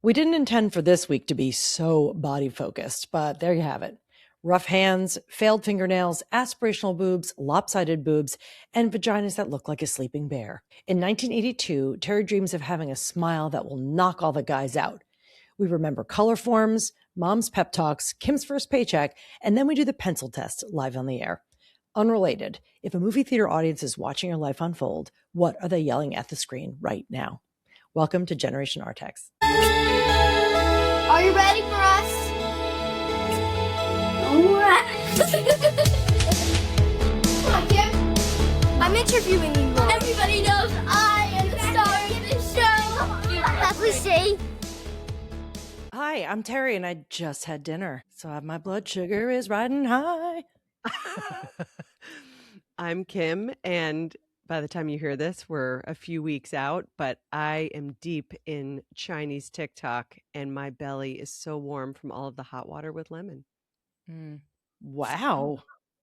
We didn't intend for this week to be so body focused, but there you have it. Rough hands, failed fingernails, aspirational boobs, lopsided boobs, and vaginas that look like a sleeping bear. In 1982, Terry dreams of having a smile that will knock all the guys out. We remember color forms, mom's pep talks, Kim's first paycheck, and then we do the pencil test live on the air. Unrelated, if a movie theater audience is watching your life unfold, what are they yelling at the screen right now? Welcome to Generation Artex. Are you ready for us? Come on, Kim. I'm interviewing you. Everybody knows I am the star of this show. Have we see? Hi, I'm Terry, and I just had dinner, so my blood sugar is riding high. I'm Kim, and by the time you hear this, we're a few weeks out, but I am deep in Chinese TikTok, and my belly is so warm from all of the hot water with lemon. Wow.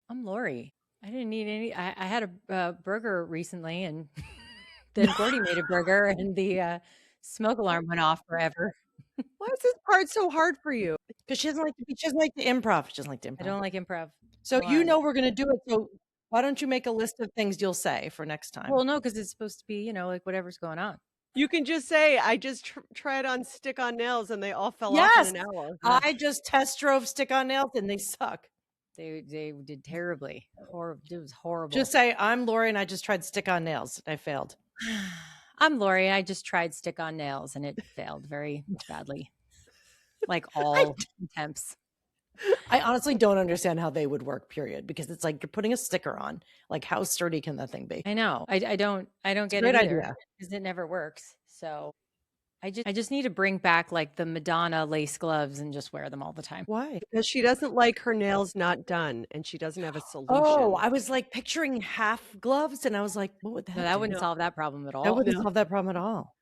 I'm Lori. I didn't need any. I had a burger recently, and then Gordy made a burger, and the smoke alarm went off forever. Why is this part so hard for you? Because she doesn't like the improv. She doesn't like the improv. I don't like improv. So Go you on. know we're going to do it. So why don't you make a list of things you'll say for next time? Well, no, because it's supposed to be, like whatever's going on. You can just say, I just tried on stick-on nails, and they all fell Yes. off in an hour. I just test drove stick-on nails, and they suck. They did terribly. It was horrible. Just say, I'm Lori, and I just tried stick-on nails. I failed. I'm Lori. I just tried stick-on nails, and it failed very badly. Like all attempts. I honestly don't understand how they would work, period, because it's like you're putting a sticker on. Like, how sturdy can that thing be? I know. I don't get Great it either, idea. because it never works. So I just need to bring back like the Madonna lace gloves and just wear them all the time. Why? Because she doesn't like her nails not done, and she doesn't have a solution. Oh, I was like picturing half gloves, and I was like, what would that No, that do? wouldn't solve that problem at all. That wouldn't solve that problem at all.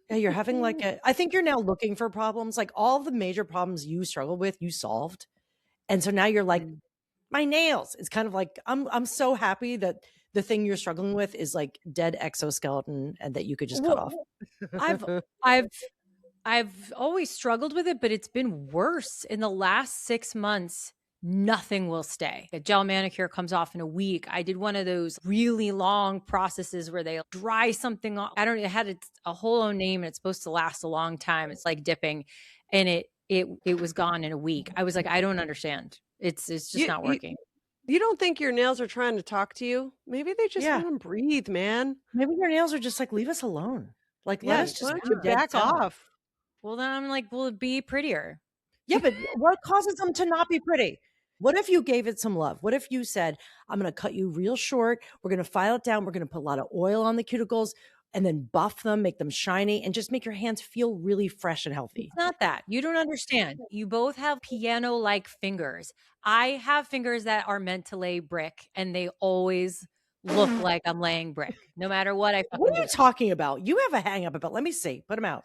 Yeah, you're having like I think you're now looking for problems. Like all the major problems you struggled with, you solved. And so now you're like, my nails. It's kind of like I'm so happy that the thing you're struggling with is like dead exoskeleton and that you could just cut off. I've always struggled with it, but it's been worse in the last 6 months. Nothing will stay. A gel manicure comes off in a week. I did one of those really long processes where they dry something off. It had a whole own name, and it's supposed to last a long time. It's like dipping, and it was gone in a week. I was like, I don't understand. It's just not working. You don't think your nails are trying to talk to you? Maybe they just want to breathe, man. Maybe your nails are just like, leave us alone. Like, let us just back off. Well, then I'm like, will it be prettier? Yeah, but what causes them to not be pretty? What if you gave it some love? What if you said, I'm going to cut you real short. We're going to file it down. We're going to put a lot of oil on the cuticles and then buff them, make them shiny, and just make your hands feel really fresh and healthy. It's not that. You don't understand. You both have piano-like fingers. I have fingers that are meant to lay brick, and they always look like I'm laying brick, no matter what I What are you talking about? You have a hang up about, let me see, put them out.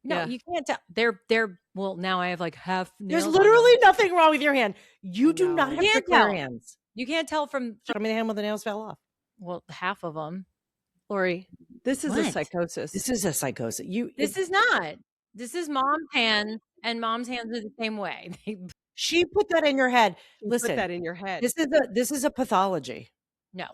No, you can't tell. They're well, now I have like half nails. There's literally nothing wrong with your hand. You do not have clear hands. You can't tell from Show me the hand where the nails fell off. Well, half of them. Lori, this is a psychosis. This is a psychosis. This is not. This is mom's hand, and mom's hands are the same way. She put that in your head. Listen, put that in your head. This is a pathology. No,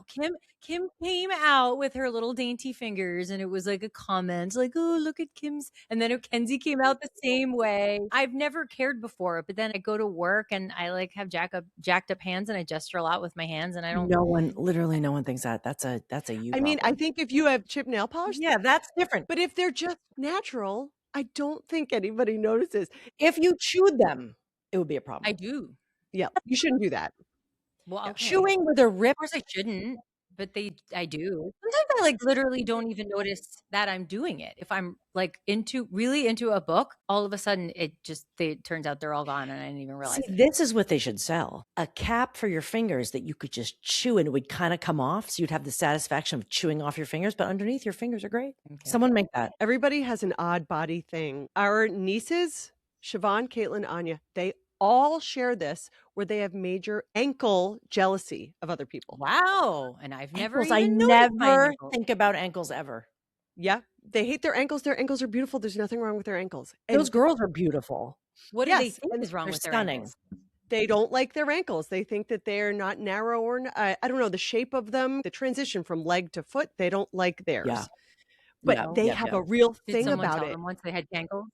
Kim came out with her little dainty fingers, and it was like a comment, like, "Oh, look at Kim's." And then Kenzie came out the same way. I've never cared before, but then I go to work and I like have jacked up hands, and I gesture a lot with my hands, and I don't. Literally no one thinks that. That's a you. I mean, I think if you have chip nail polish, yeah, that's different. But if they're just natural, I don't think anybody notices. If you chewed them, it would be a problem. I do. Yeah, you shouldn't do that. Well, okay. Chewing with a rip. Of course I shouldn't, but I do. Sometimes I like literally don't even notice that I'm doing it. If I'm like really into a book, all of a sudden it turns out they're all gone and I didn't even realize it. This is what they should sell. A cap for your fingers that you could just chew and it would kind of come off. So you'd have the satisfaction of chewing off your fingers, but underneath your fingers are great. Okay. Someone make that. Everybody has an odd body thing. Our nieces, Siobhan, Caitlin, Anya, they all share this where they have major ankle jealousy of other people. Wow. And I've never I even noticed my never ankles. think about ankles ever. Yeah. They hate their ankles. Their ankles are beautiful. There's nothing wrong with their ankles. Those And girls are beautiful. What do they yes, think and is wrong They're with their stunning. ankles? they don't like their ankles. They think that they're not narrow or I don't know, the shape of them, the transition from leg to foot, they don't like theirs. Yeah. But Yeah. they Yeah. have Yeah. a real Did thing someone about tell it. them once they had ankles?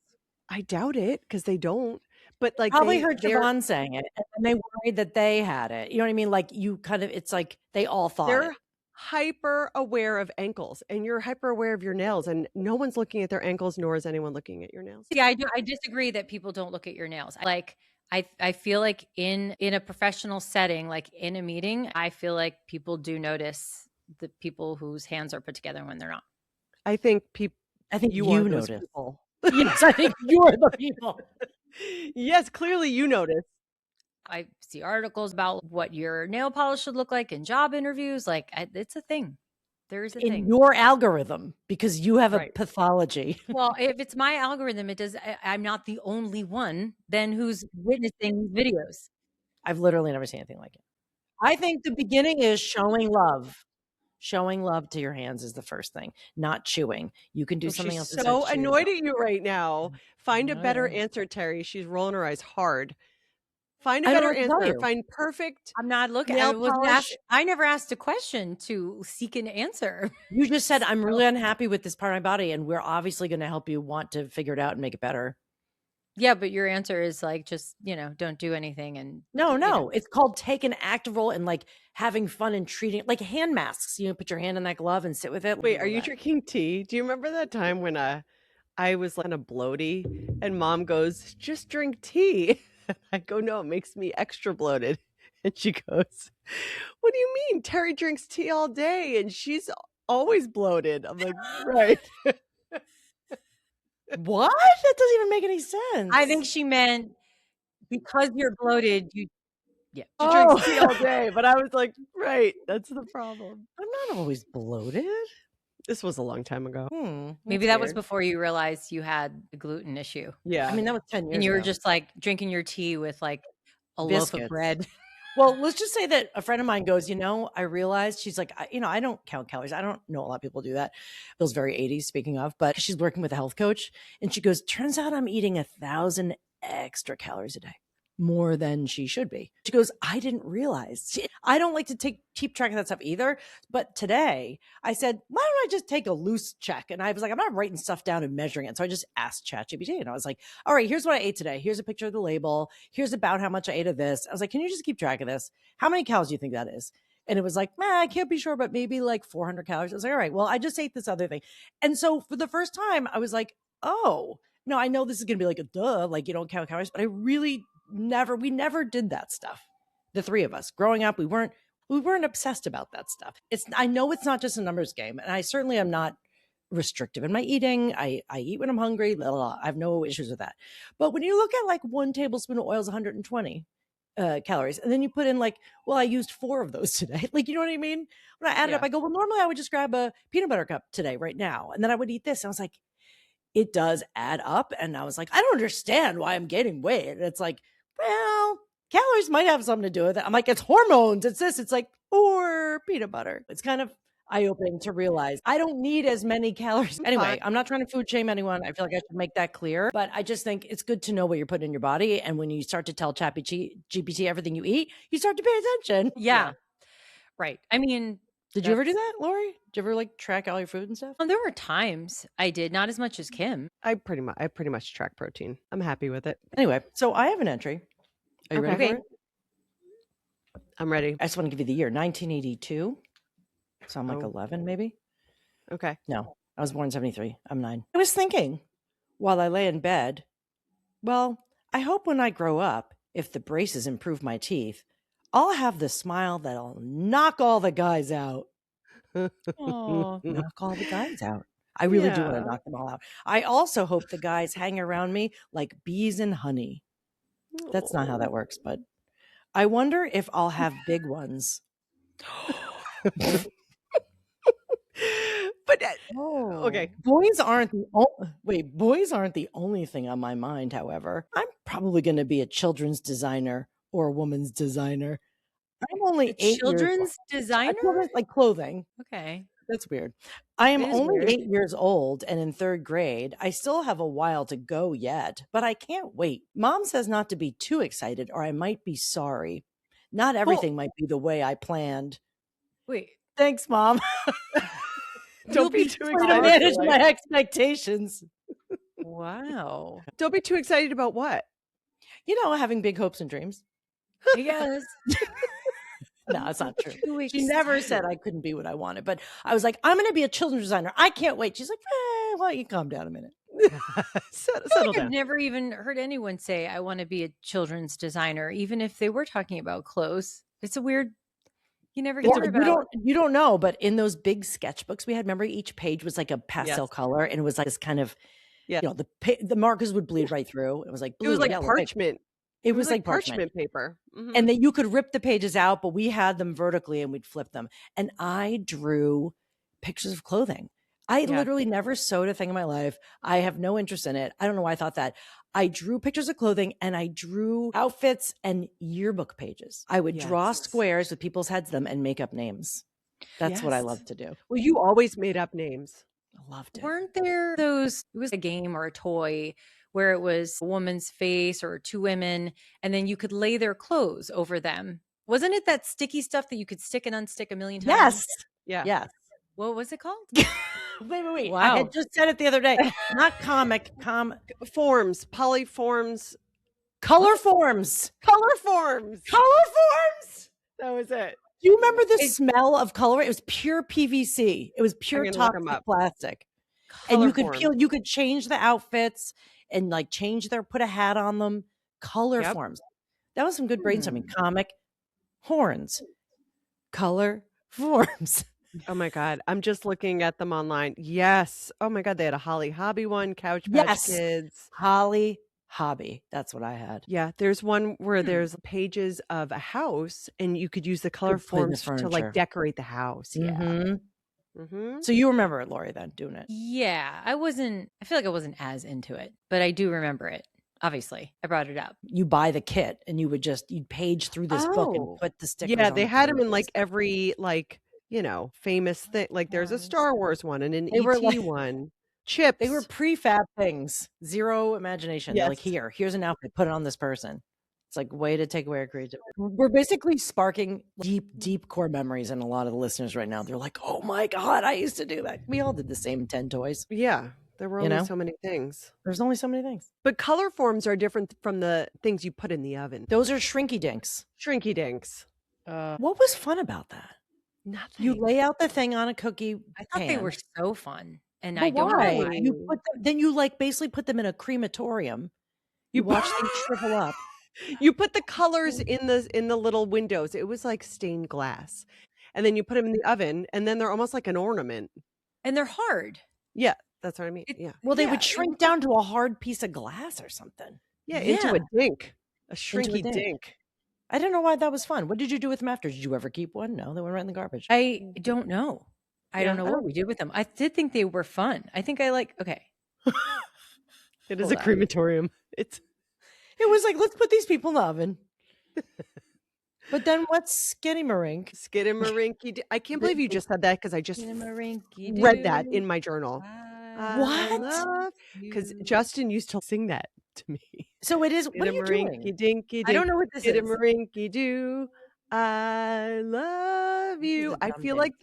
I doubt it because they don't. But like Probably heard they're Siobhan saying it, and then they worried that they had it. You know what I mean? Like you kind of, it's like they all thought they're it. hyper aware of ankles, and you're hyper aware of your nails, and no one's looking at their ankles, nor is anyone looking at your nails. Yeah, I disagree that people don't look at your nails. Like I feel like in a professional setting, like in a meeting, I feel like people do notice the people whose hands are put together when they're not. I think people. I think You are you those notice. people. Yes, I think you're the people. Yes, clearly you notice. I see articles about what your nail polish should look like in job interviews. Like it's a thing. There is a In thing. your algorithm because you have a Right. pathology. Well, if it's my algorithm, it does. I'm not the only one then who's witnessing these videos. I've literally never seen anything like it. I think the beginning is showing love. Showing love to your hands is the first thing, not chewing. You can do something She's else. so besides chew. annoyed at you right now. Find a I better know. answer, Terry. She's rolling her eyes hard. Find a I don't know better what to tell answer. you. Find perfect. I'm not looking. Nail polish. I never asked a question to seek an answer. You just said, I'm really unhappy with this part of my body, and we're obviously going to help you want to figure it out and make it better. Yeah, but your answer is like just, don't do anything and No. It's called take an active role and like having fun and treating it like hand masks. Put your hand in that glove and sit with it. Wait, are you drinking tea? Do you remember that time when I was kind of bloaty and mom goes, just drink tea? I go, no, it makes me extra bloated. And she goes, what do you mean? Terry drinks tea all day and she's always bloated. I'm like, right. What? That doesn't even make any sense. I think she meant because you're bloated, She drinks tea all day. But I was like, right, that's the problem. I'm not always bloated. This was a long time ago. maybe that was before you realized you had a gluten issue. Yeah. I mean, that was 10 years And you were ago. just like drinking your tea with like a loaf Biscuits. of bread. Well, let's just say that a friend of mine goes, I realized she's like, I don't count calories. I don't know a lot of people do that. Feels very 80s, speaking of, but she's working with a health coach. And she goes, turns out I'm eating 1,000 extra calories a day, more than she should be. She goes, I didn't realize. I don't like to keep track of that stuff either. But today I said, why don't I just take a loose check? And I was like, I'm not writing stuff down and measuring it. So I just asked ChatGPT and I was like, all right, here's what I ate today. Here's a picture of the label. Here's about how much I ate of this. I was like, can you just keep track of this? How many calories do you think that is? And it was like, I can't be sure, but maybe like 400 calories. I was like, all right, well, I just ate this other thing. And so for the first time, I was like, oh, no, I know this is going to be like a duh, like you don't count calories, but we never did that stuff. The three of us growing up, we weren't obsessed about that stuff. I know it's not just a numbers game, and I certainly am not restrictive in my eating. I eat when I'm hungry. Blah, blah, blah. I have no issues with that. But when you look at like 1 tablespoon of oil is 120 calories, and then you put in like, well, I used 4 of those today. Like, you know what I mean? When I added up, I go, well, normally I would just grab a peanut butter cup today, right now, and then I would eat this. And I was like, it does add up. And I was like, I don't understand why I'm gaining weight. And it's like, well, calories might have something to do with it. I'm like, it's hormones. It's this. It's like, or peanut butter. It's kind of eye-opening to realize I don't need as many calories. Anyway, I'm not trying to food shame anyone. I feel like I should make that clear. But I just think it's good to know what you're putting in your body. And when you start to tell GPT everything you eat, you start to pay attention. Yeah. Right. I mean, did you ever do that, Lori? Did you ever like track all your food and stuff? Well, there were times I did, not as much as Kim. I pretty much track protein. I'm happy with it. Anyway, so I have an entry. Are you ready for it? I'm ready. I just want to give you the year, 1982. So I'm like 11 maybe. Okay. No, I was born in 73. I'm 9. I was thinking while I lay in bed, well, I hope when I grow up, if the braces improve my teeth, I'll have the smile that'll knock all the guys out. Oh, Knock all the guys out. I really do want to knock them all out. I also hope the guys hang around me like bees in honey. That's not how that works, but I wonder if I'll have big ones. But okay, boys aren't the only thing on my mind. However, I'm probably going to be a children's designer or a woman's designer. I'm only 8 children's designer, like clothing. Okay. That's weird. I am It is only weird. 8 years old and in 3rd grade. I still have a while to go yet, but I can't wait. Mom says not to be too excited or I might be sorry. Not everything might be the way I planned. Wait, Thanks, Mom. Don't be be too Trying to excited. manage my expectations. wow. Don't be too excited about what? You know, having big hopes and dreams. I guess. No, it's not true. Too She never said excited. I couldn't be what I wanted, but I was like, I'm going to be a children's designer. I can't wait. She's like, why don't you calm down a minute? Settle I've down. never even heard anyone say I want to be a children's designer, even if they were talking about clothes. It's a weird. You never hear about. You don't know, but in those big sketchbooks we had, remember each page was like a pastel color, and it was like this kind of, Yeah. you know, the markers would bleed right through. It was like blue, It was like yellow, pink. parchment. It was like parchment paper. Mhm. And then you could rip the pages out, but we had them vertically and we'd flip them. And I drew pictures of clothing. I Yeah. literally never sewed a thing in my life. I have no interest in it. I don't know why I thought that. I drew pictures of clothing and I drew outfits and yearbook pages. I would draw Yes. squares with people's heads in them and make up names. That's what I Yes. love to do. Well, you always made up names. I loved it. Weren't there those? It was a game or a toy where it was a woman's face or two women, and then you could lay their clothes over them. Wasn't it that sticky stuff that you could stick and unstick a million times? Yes. Yeah. Yes. What was it called? Wait. I Wow. had just said it the other day. Not comic, Forms, polyforms, color forms. color forms. Color forms. That was it. Do you remember the smell of color? It was pure PVC. It was pure gonna look 'em toxic up. plastic. And you could Color you could change the outfits and like put a hat on them. Color Yep. forms. That was some good brainstorming. Comic, horns, color forms. Oh my God. I'm just looking at them online. Yes. Oh my God. They had a Holly Hobby one, Couch Patch Yes. Kids. Holly Hobby. That's what I had. Yeah. There's one where there's pages of a house and you could use the color Could play the forms to furniture. like decorate the house. Yeah. Mhm. Mm-hmm. So you remember it, Lori, then doing it. Yeah, I feel like I wasn't as into it, but I do remember it. Obviously, I brought it up. You buy the kit and you'd page through this book and Oh. put the stickers Yeah. on They the had them in pages. like every famous thing. Like there's a Star Wars one and an They were ET like- one. Chips. They were prefab things, zero imagination. They're like, Yes. here's an outfit, put it on this person. It's like way to take away our creativity. We're basically sparking deep core memories in a lot of the listeners right now. They're like, oh my God, I used to do that. We all did the same 10 toys. Yeah. There were You only know? so many things. There's only so many things. But color forms are different from the things you put in the oven. Those are shrinky dinks. Shrinky dinks. What was fun about that? Nothing. You lay out the thing on a cookie I thought they were pan. so fun, and But I don't know why? why. You put them, then you like basically put them in a crematorium. You watch them shrivel up. You put the colors in the little windows. It was like stained glass. And then you put them in the oven and then they're almost like an ornament. And they're hard. Yeah, that's what I mean. It- Yeah. Well, they Yeah, would shrink down to a hard piece of glass or something. Yeah, into a dink. A shrinky dink. dink. I don't know why that was fun. What did you do with them after? Did you ever keep one? No, they went right in the garbage. I don't know. I don't Yeah. know what we did with them. I did think they were fun. I think I like. Okay, It is Hold a on. crematorium. It was like, let's put these people in the oven. But then what's Skiddymarink? Skidamarinky. I can't believe you just said that because I just Skidamarinky read that doo. in my journal. What? Because You. Justin used to sing that to me. So it is, what are you Skidamarinky doing? dinky I don't know what this is. Skidamarinky doo. I love you. a I dumb feel thing. like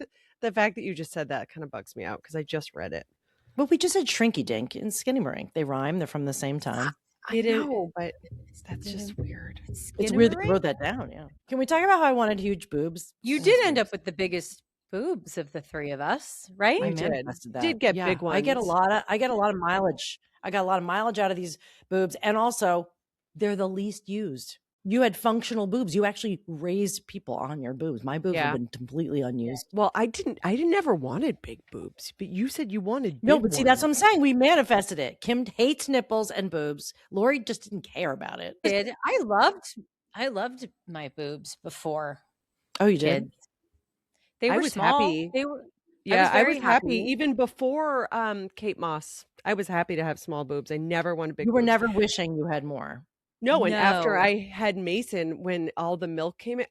the fact that you just said that kind of bugs me out because I just read it. But we just said Shrinky Dink and Skiddymarink. They rhyme. They're from the same time. I It is- know, but that's just weird. It's weird that you Skidamarink? wrote that down. Yeah. Can we talk about how I wanted huge boobs? You did end up with the biggest boobs of the three of us, right? I You did. manifested that. Did get big I get a ones. lot of mileage. I got a lot of mileage out of these boobs. And also they're the least used. You had functional boobs. You actually raised people on your boobs. My boobs Yeah. have been completely unused. Well, I never wanted big boobs, but you said you wanted No, big but see, that's what I'm ones. saying. We manifested it. Kim hates nipples and boobs. Lori just didn't care about it. I loved my boobs before Oh, you did? kids. They I were was small. happy. They were. Yeah, I very was happy. happy. Even before Kate Moss. I was happy to have small boobs. I never wanted big You were boobs. never wishing you had more. No, and after No. I had Mason, when all the milk came in,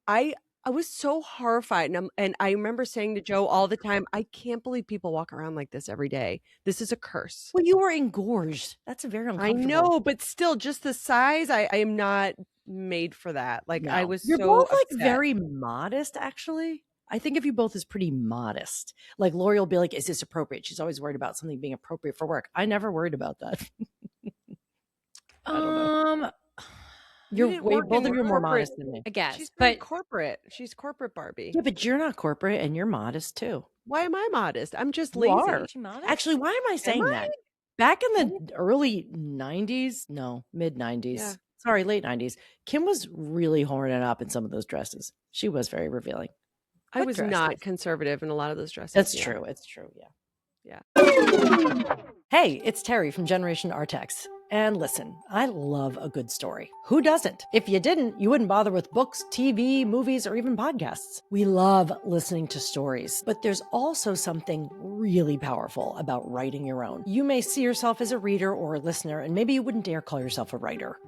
I I was so horrified, and I remember saying to Joe all the time, "I can't believe people walk around like this every day. This is a curse." Well, you were engorged. That's very I uncomfortable. know, but still, just the size, I am not made for that. Like, I No. was You're so both, like, upset. very modest, actually. I think of you both as pretty modest. Like, Lori will be like, "Is this appropriate?" She's always worried about something being appropriate for work. I never worried about that. I don't know. You You're didn't way work both in of you are more corporate. modest than me. I guess. She's very But corporate. She's corporate Barbie. Yeah, but you're not corporate and you're modest too. Why am I modest? I'm just You lazy. are. is she modest? Actually, why am I saying that? Back in the early 90s, no, mid 90s, Yeah. sorry, late 90s, Kim was really horning it up in some of those dresses. She was very revealing. I What was dresses? not conservative in a lot of those dresses. That's yeah. true. It's true. Yeah. Yeah. Hey, it's Terry from Generation Artex. And listen, I love a good story. Who doesn't? If you didn't, you wouldn't bother with books, TV, movies, or even podcasts. We love listening to stories, but there's also something really powerful about writing your own. You may see yourself as a reader or a listener, and maybe you wouldn't dare call yourself a writer.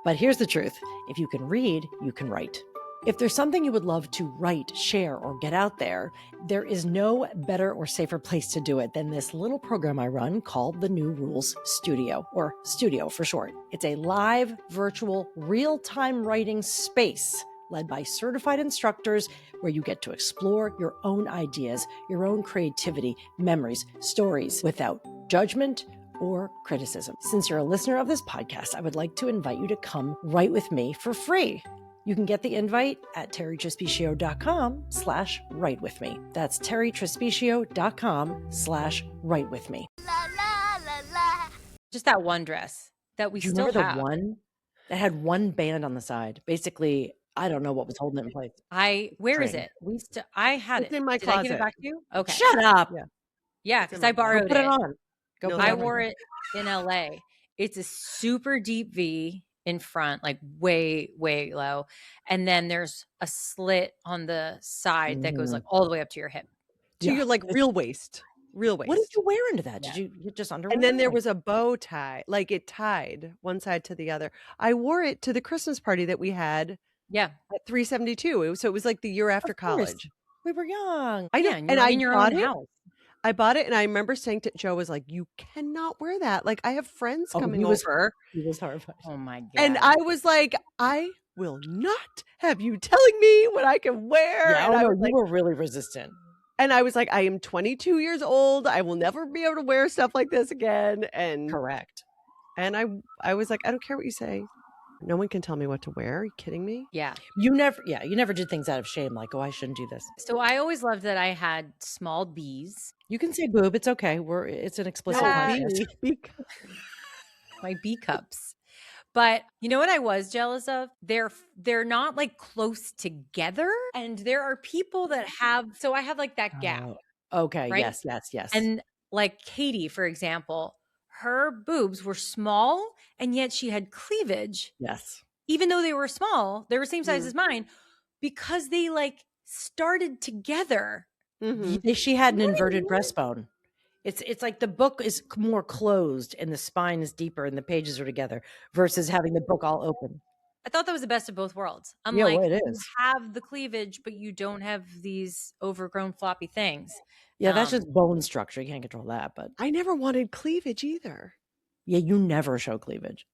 But here's the truth. If you can read, you can write. If there's something you would love to write, share, or get out there, there is no better or safer place to do it than this little program I run called the New Rules Studio, or Studio for short. It's a live, virtual, real-time writing space led by certified instructors where you get to explore your own ideas, your own creativity, memories, stories without judgment or criticism. Since you're a listener of this podcast, I would like to invite you to come write with me for free. You can get the invite at terrytrespicio.com/write with me. That's terrytrespicio.com/write with me. La la la la. Just that one dress that we Do you still remember have. the one that had one band on the side? Basically, I don't know what was holding it in place. Where is Train. it? I had It's it. in my Did I give it closet. back to you? Okay. Shut up. Yeah. Yeah, It's in because my I closet. Go borrowed put it it. on. Go No, put it I on. wore it in LA. It's a super deep V in front, like way, way low. And then there's a slit on the side that goes like all the way up to your hip. To your Yeah. like real waist. Real waist. What did you wear into that? Yeah. Did you get just underwear? And then there on? was a bow tie, like it tied one side to the other. I wore it to the Christmas party that we had Yeah. at 372. So it was like the year after Of course. college. We were young. I know, Yeah, and and you're I in your bought own it. house. I bought it, and I remember saying to Joe, was like, "You cannot wear that. Like, I have friends coming he was over." He was horrified. Oh my God. And I was like, "I will not have you telling me what I can wear." Yeah, and I no, was you like, were really resistant. and I was like, "I am 22 years old. I will never be able to wear stuff like this again." And Correct. I was like, "I don't care what you say. No one can tell me what to wear. Are you kidding me?" Yeah. You never did things out of shame, like, "Oh, I shouldn't do this." So I always loved that I had small B's, You can say boob. It's okay. It's an explicit podcast. my B cups. But you know what I was jealous of? They're not like close together. And there are people that have, so I have like that gap. Oh, okay. Right? Yes. And like Katie, for example, her boobs were small and yet she had cleavage, yes. even though they were small, they were same size Mm. as mine, because they like started together. Mhm. She had an inverted breastbone. It's like the book is more closed and the spine is deeper and the pages are together versus having the book all open. I thought that was the best of both worlds. I'm Yeah, like, well, it you is. have the cleavage, but you don't have these overgrown floppy things. Yeah, that's just bone structure. You can't control that. But I never wanted cleavage either. yeah, you never show cleavage.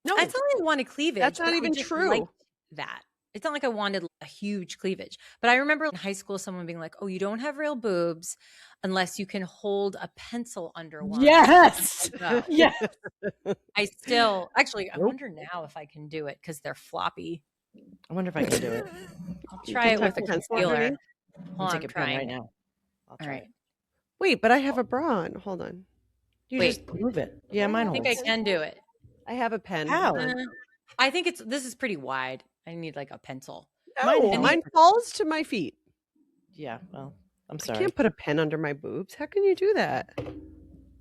No, I thought I wanted cleavage. That's not but I even just true. liked that. It's not like I wanted a huge cleavage. But I remember in high school, someone being like, "Oh, you don't have real boobs unless you can hold a pencil under one." Yes. No. Yes. I still, actually, I Nope. wonder now if I can do it because they're floppy. I wonder if I can do it. I'll You try can it with tuck a the pencil concealer. underneath? Hold on, Take I'm a pen trying right it. now. I'll All try right. it. Wait, but I have a bra on. Hold on. You Wait. just prove it. Yeah, mine I think holds. I can do it. I have a pen. How? Hold on. I think this is pretty wide. I need like a pencil. No, Mine- mine falls to my feet. Yeah, well, I'm I sorry. can't put a pen under my boobs. How can you do that?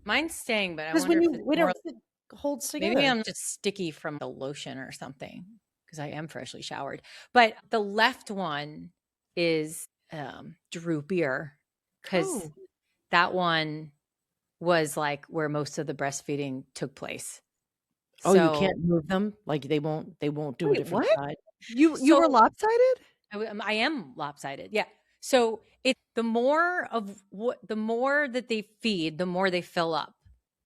Mine's staying, but I Because wonder when if you it's when more, it holds together. maybe I'm just sticky from the lotion or something because I am freshly showered. But the left one is droopier because Oh. that one was like where most of the breastfeeding took place. Oh, So- you can't move them? Like they won't do a Wait, different what? side? You were So- lopsided? I am lopsided. Yeah. So it's the more that they feed, the more they fill up.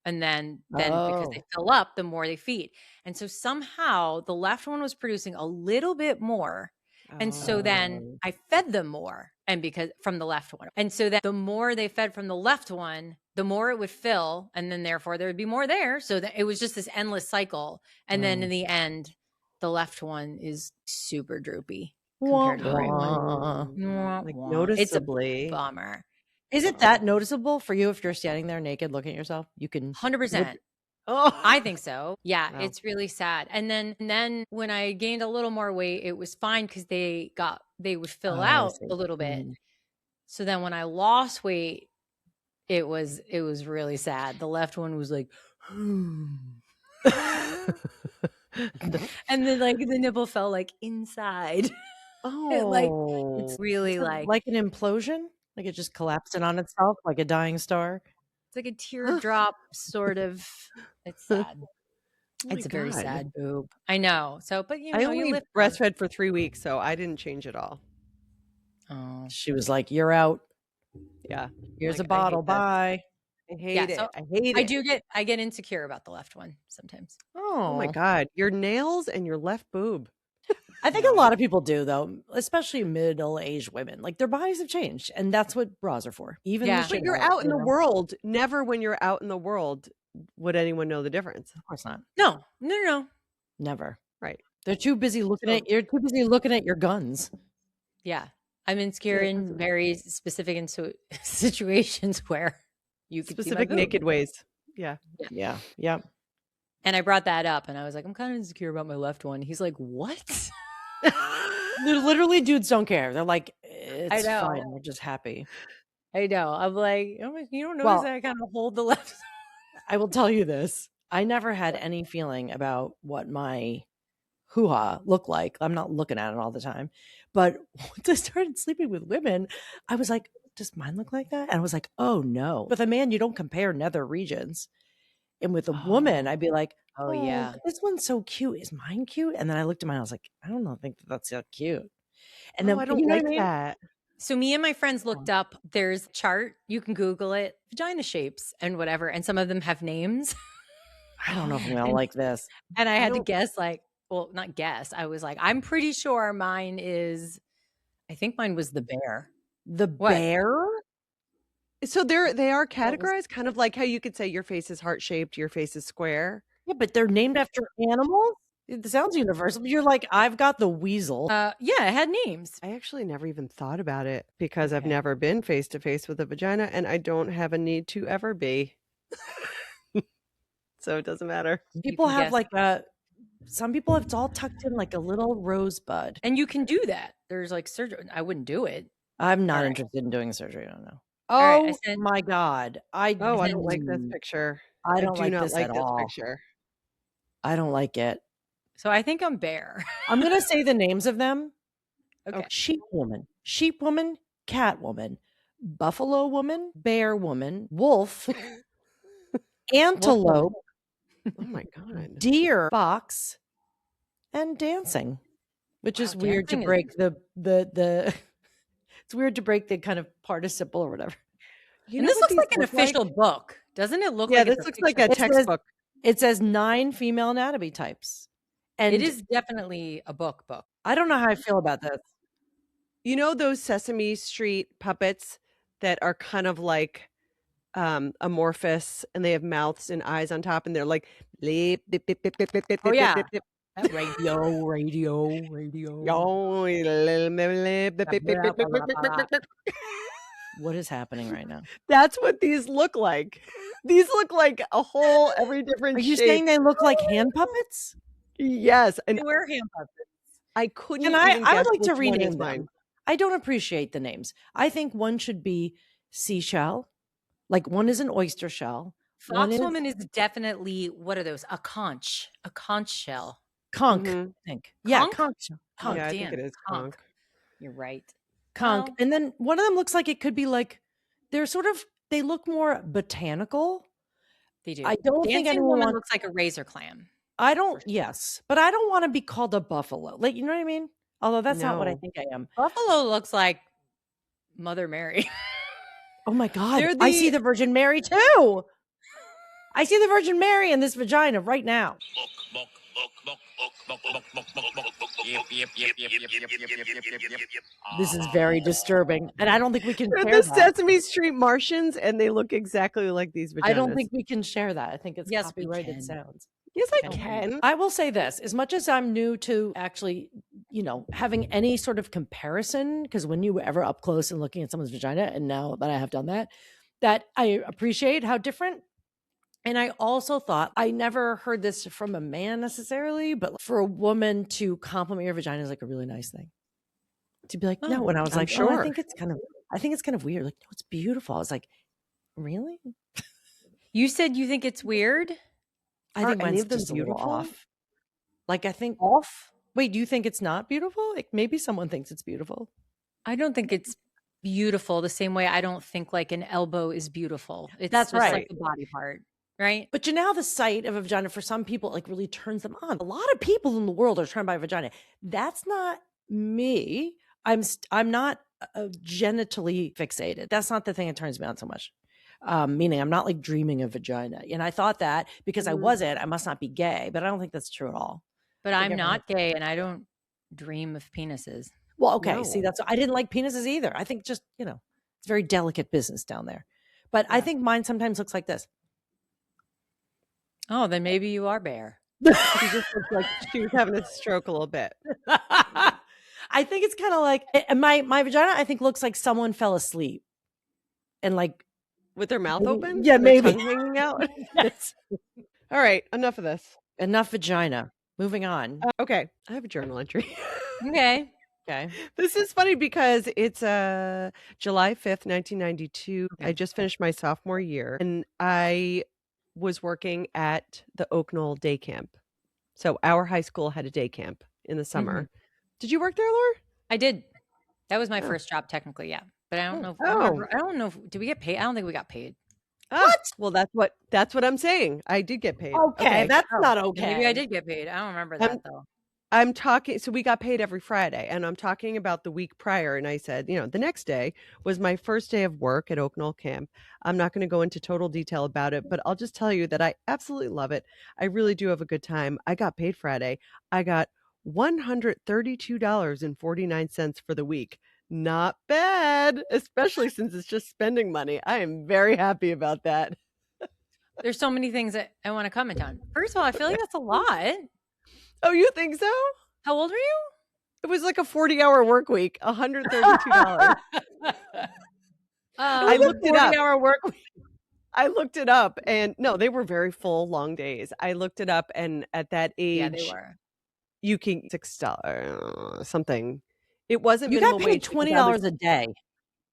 And then because they fill up, the more they feed. And so somehow the left one was producing a little bit more. And so then I fed them more, and because from the left one. And so that the more they fed from the left one, the more it would fill, and then therefore there would be more there. So that it was just this endless cycle. And then in the end, the left one is super droopy compared to the right one. Like It's a noticeably. bummer. Is it that noticeable for you if you're standing there naked looking at yourself? You can 100%. Oh, I think so. Yeah, Wow. it's really sad. And then when I gained a little more weight, it was fine because they would fill Oh, I out see. a little bit. Mm. So then when I lost weight, it was really sad. The left one was like, and then like the nipple fell like inside. It's really Is it like an implosion? Like it just collapsed in on itself like a dying star? it's like a teardrop sort of. It's sad. my It's a very God. sad boob. I know. So, but you know, I you only live on. breastfed for 3 weeks, so I didn't change at all. Oh. She was like, "You're out. Yeah. Here's Like, a bottle. I hate this. Bye." I hate Yeah, it. so I hate it. I get insecure about the left one sometimes. Oh my God. Your nails and your left boob. I think a lot of people do, though, especially middle-aged women. Like their bodies have changed, and that's what bras are for. Even Yeah. the But shit you're out, out in you the know? world. Never when you're out in the world would anyone know the difference. Of course not. No. Never. Right. They're too busy looking So- at you're too busy looking at your guns. Yeah. I'm insecure Yeah, in that's- very specific situations where you could see my Specific boob. naked ways. Yeah. Yeah. Yeah. And I brought that up and I was like, I'm kind of insecure about my left one. He's like, what? Literally, dudes don't care. They're like, it's know. fine. We're just happy. I know. I'm like, oh my, you don't notice Well- that I kind of hold the left. I will tell you this. I never had any feeling about what my hoo-ha looked like. I'm not looking at it all the time. But once I started sleeping with women, I was like, does mine look like that? And I was like, oh no. With a man, you don't compare nether regions. And with a woman, I'd be like, Oh, yeah. this one's so cute. Is mine cute? And then I looked at mine, I was like, I don't know, think that's so cute. And then I don't you know like what I mean? that. So me and my friends looked up, there's a chart, you can Google it, vagina shapes and whatever. And some of them have names. I don't know if I'm gonna like this. And I had to don't- guess not guess. I was like, I'm pretty sure I think mine was the bear. The What? bear? So they are categorized kind of like how you could say your face is heart shaped, your face is square. Yeah, but they're named after animals. It sounds universal. You're like, I've got the weasel. Yeah, it had names. I actually never even thought about it because I've Okay. never been face to face with a vagina and I don't have a need to ever be. So it doesn't matter. People can have guess. like some people have it's all tucked in like a little rosebud. And you can do that. There's like surgery. I wouldn't do it. I'm not All right. interested in doing surgery. I don't know. All right, I Oh sent- my God. I don't like this Mm, picture. I don't do like not this like at this all. picture. I don't like it. So I think I'm bear. I'm gonna say the names of them. Okay. Sheep woman, cat woman, buffalo woman, bear woman, wolf, antelope, Oh my God. deer, fox, and dancing, which is Wow, weird to dancing is- break the it's weird to break the kind of participle or whatever. You And know this what looks these like an look official book. Doesn't it look Yeah, like this it's looks like a It says- textbook. It says 9 female anatomy types. And It is definitely a book. I don't know how I feel about this. You know those Sesame Street puppets that are kind of like amorphous and they have mouths and eyes on top and they're like blip, blip, blip, blip, blip, blip, blip, Oh, yeah. blip, blip, Radio. yo, blip, blip, blip, blip, blip, blip, blip, blip, blip, blip. What is happening right now? That's what these look like. These look like a whole every different Are you shape. saying they look like hand puppets? Yes, and They wear hand puppets. I couldn't. And I even would guess like to which one is rename mine. them. I don't appreciate the names. I think one should be seashell. Like one is an oyster shell. One Fox is woman is definitely, what are those? A conch shell. conch, Mhm. I think. Yeah, Conch? conch. Oh, Yeah, I damn, think it is conch. conch. You're right. Conch. Well- And then one of them looks like it could be like they look more botanical. They do. I don't think Dancing anyone woman wants looks like a razor clam. yes, but I don't want to be called a buffalo. Like, you know what I mean? Although that's not what I No. think I am. Buffalo looks like Mother Mary. Oh my God. They're I see the the Virgin Mary too. I see the Virgin Mary in this vagina right now. This is very disturbing. And I don't think we can they're share the that. Sesame Street Martians, and they look exactly like these I don't vaginas. think we can share that. I think it's Yes, we copyrighted can. sounds. Yes, I Okay. can. I will say this, as much as I'm new to actually, having any sort of comparison, because when you were ever up close and looking at someone's vagina, and now that I have done that I appreciate how different. And I also thought, I never heard this from a man necessarily, but for a woman to compliment your vagina is like a really nice thing. To be like, no, Oh, when I was I'm like, oh, I sure. think it's kind of weird. Like, no, it's beautiful. I was like, really? You said you think it's weird? I Are think any mine's of them just a little beautiful? off. Like, I think Off? Wait, do you think it's not beautiful? Like maybe someone thinks it's beautiful. I don't think it's beautiful the same way I don't think like an elbow is beautiful. It's That's just right. like a body part, right? But the sight of a vagina for some people like really turns them on. A lot of people in the world are turned by a vagina. That's not me. I'm not genitally fixated. That's not the thing that turns me on so much. Meaning I'm not like dreaming of vagina. And I thought that because I wasn't, I must not be gay, but I don't think that's true at all. But I think I'm everyone- not gay and I don't dream of penises. Well, okay. See, No. I didn't like penises either. I think just, it's very delicate business down there. But I Yeah. think mine sometimes looks like this. Oh, then maybe you are bare. She just looks like she was having a stroke a little bit. I think it's kind of like my vagina, I think looks like someone fell asleep. And like, With their mouth Maybe- open? yeah, Their maybe. tongue hanging out? yes. All right, enough of this. Enough vagina. Moving on. Okay, I have a journal entry. Okay. Okay. This is funny because it's July 5th, 1992. I Okay. just finished my sophomore year and I was working at the Oak Knoll Day Camp. So our high school had a day camp in the summer. Did you work there, Laura? I did. That was my Oh. first job technically, yeah. But I don't know. Oh. I don't know. Did we get paid? I don't think we got paid. What? Well, that's what I'm saying. I did get paid. Okay. That's not Then okay. Maybe I did get paid. I don't remember that though. I'm talking, so we got paid every Friday, and I'm talking about the week prior. And I said, the next day was my first day of work at Oak Knoll Camp. I'm not going to go into total detail about it, but I'll just tell you that I absolutely love it. I really do have a good time. I got paid Friday. I got $132.49 for the week. Not bad, especially since it's just spending money. I am very happy about that. There's so many things that I want to comment on. First of all, I feel like that's a lot. Oh, you think so? How old were you? It was like a 40-hour work week, $132. I looked it up. 40-hour work week. I looked it up, and no, they were very full, long days. I looked it up, and at that age, Yeah, they were. you can $6 something. It wasn't You got minimum paid wage because $20 a day.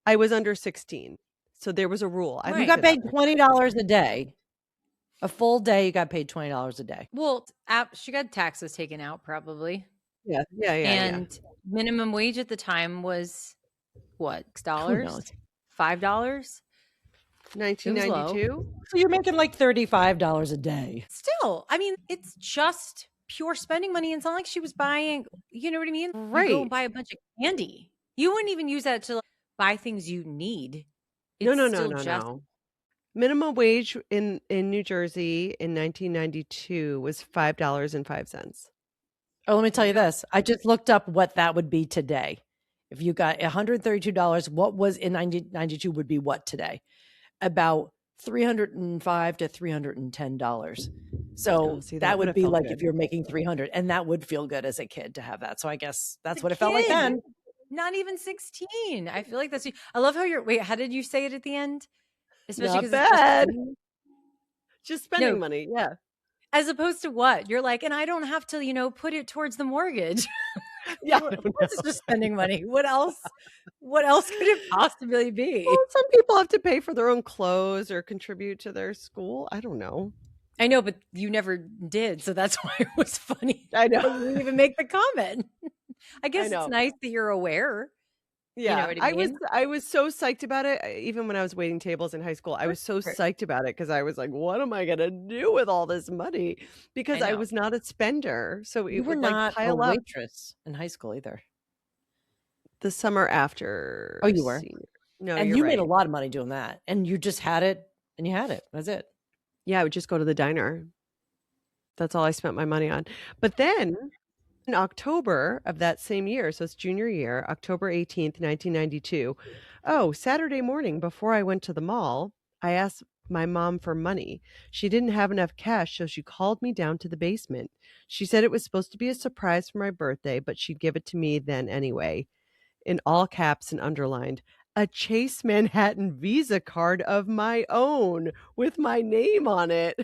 I was under 16, so there was a rule. I You looked got it paid up. $20 a day. A full day, you got paid $20 a day. Well, she got taxes taken out probably. Yeah. And minimum wage at the time was what? Who $6? knows? $5? 1992. So you're making like $35 a day. Still, I mean, it's just pure spending money. And it's not like she was buying, you know what I mean? You go Right. and buy a bunch of candy. You wouldn't even use that to like, buy things you need. No. still just- Minimum wage in New Jersey in 1992 was $5.05. Oh, let me tell you this. I just looked up what that would be today. If you got $132, what was in 1992 would be what today? About $305 to $310. So Oh, see, that that would would've be felt like good. if you're making 300, and that would feel good as a kid to have that. So I guess that's As a what it felt like kid. then. Not even 16. I feel like that's. I love how wait. How did you say it at the end? Especially Not because bad. Just spending No. money. Yeah. as opposed to what you're like, and I don't have to, put it towards the mortgage. Yeah. Of course it's just spending money. What else? What else could it possibly be? Well, some people have to pay for their own clothes or contribute to their school. I don't know. I know, but you never did, so that's why it was funny. I know. You didn't even make the comment. I guess know. it's nice that you're aware. Yeah, what I mean? I was so psyched about it. Even when I was waiting tables in high school, I was so Sure. psyched about it because I was like, "What am I gonna do with all this money?" Because I know. was not a spender, so it You were would not like a pile up. waitress in high school either. The summer after Oh, you were? senior. No, And you're you made a right. lot of money doing that. And you just had it and you had it. That's it. Yeah, I would just go to the diner. That's all I spent my money on. But then in October of that same year, so it's junior year, October 18th, 1992. Oh, Saturday morning before I went to the mall, I asked my mom for money. She didn't have enough cash, so she called me down to the basement. She said it was supposed to be a surprise for my birthday, but she'd give it to me then anyway. In all caps and underlined, a Chase Manhattan Visa card of my own with my name on it.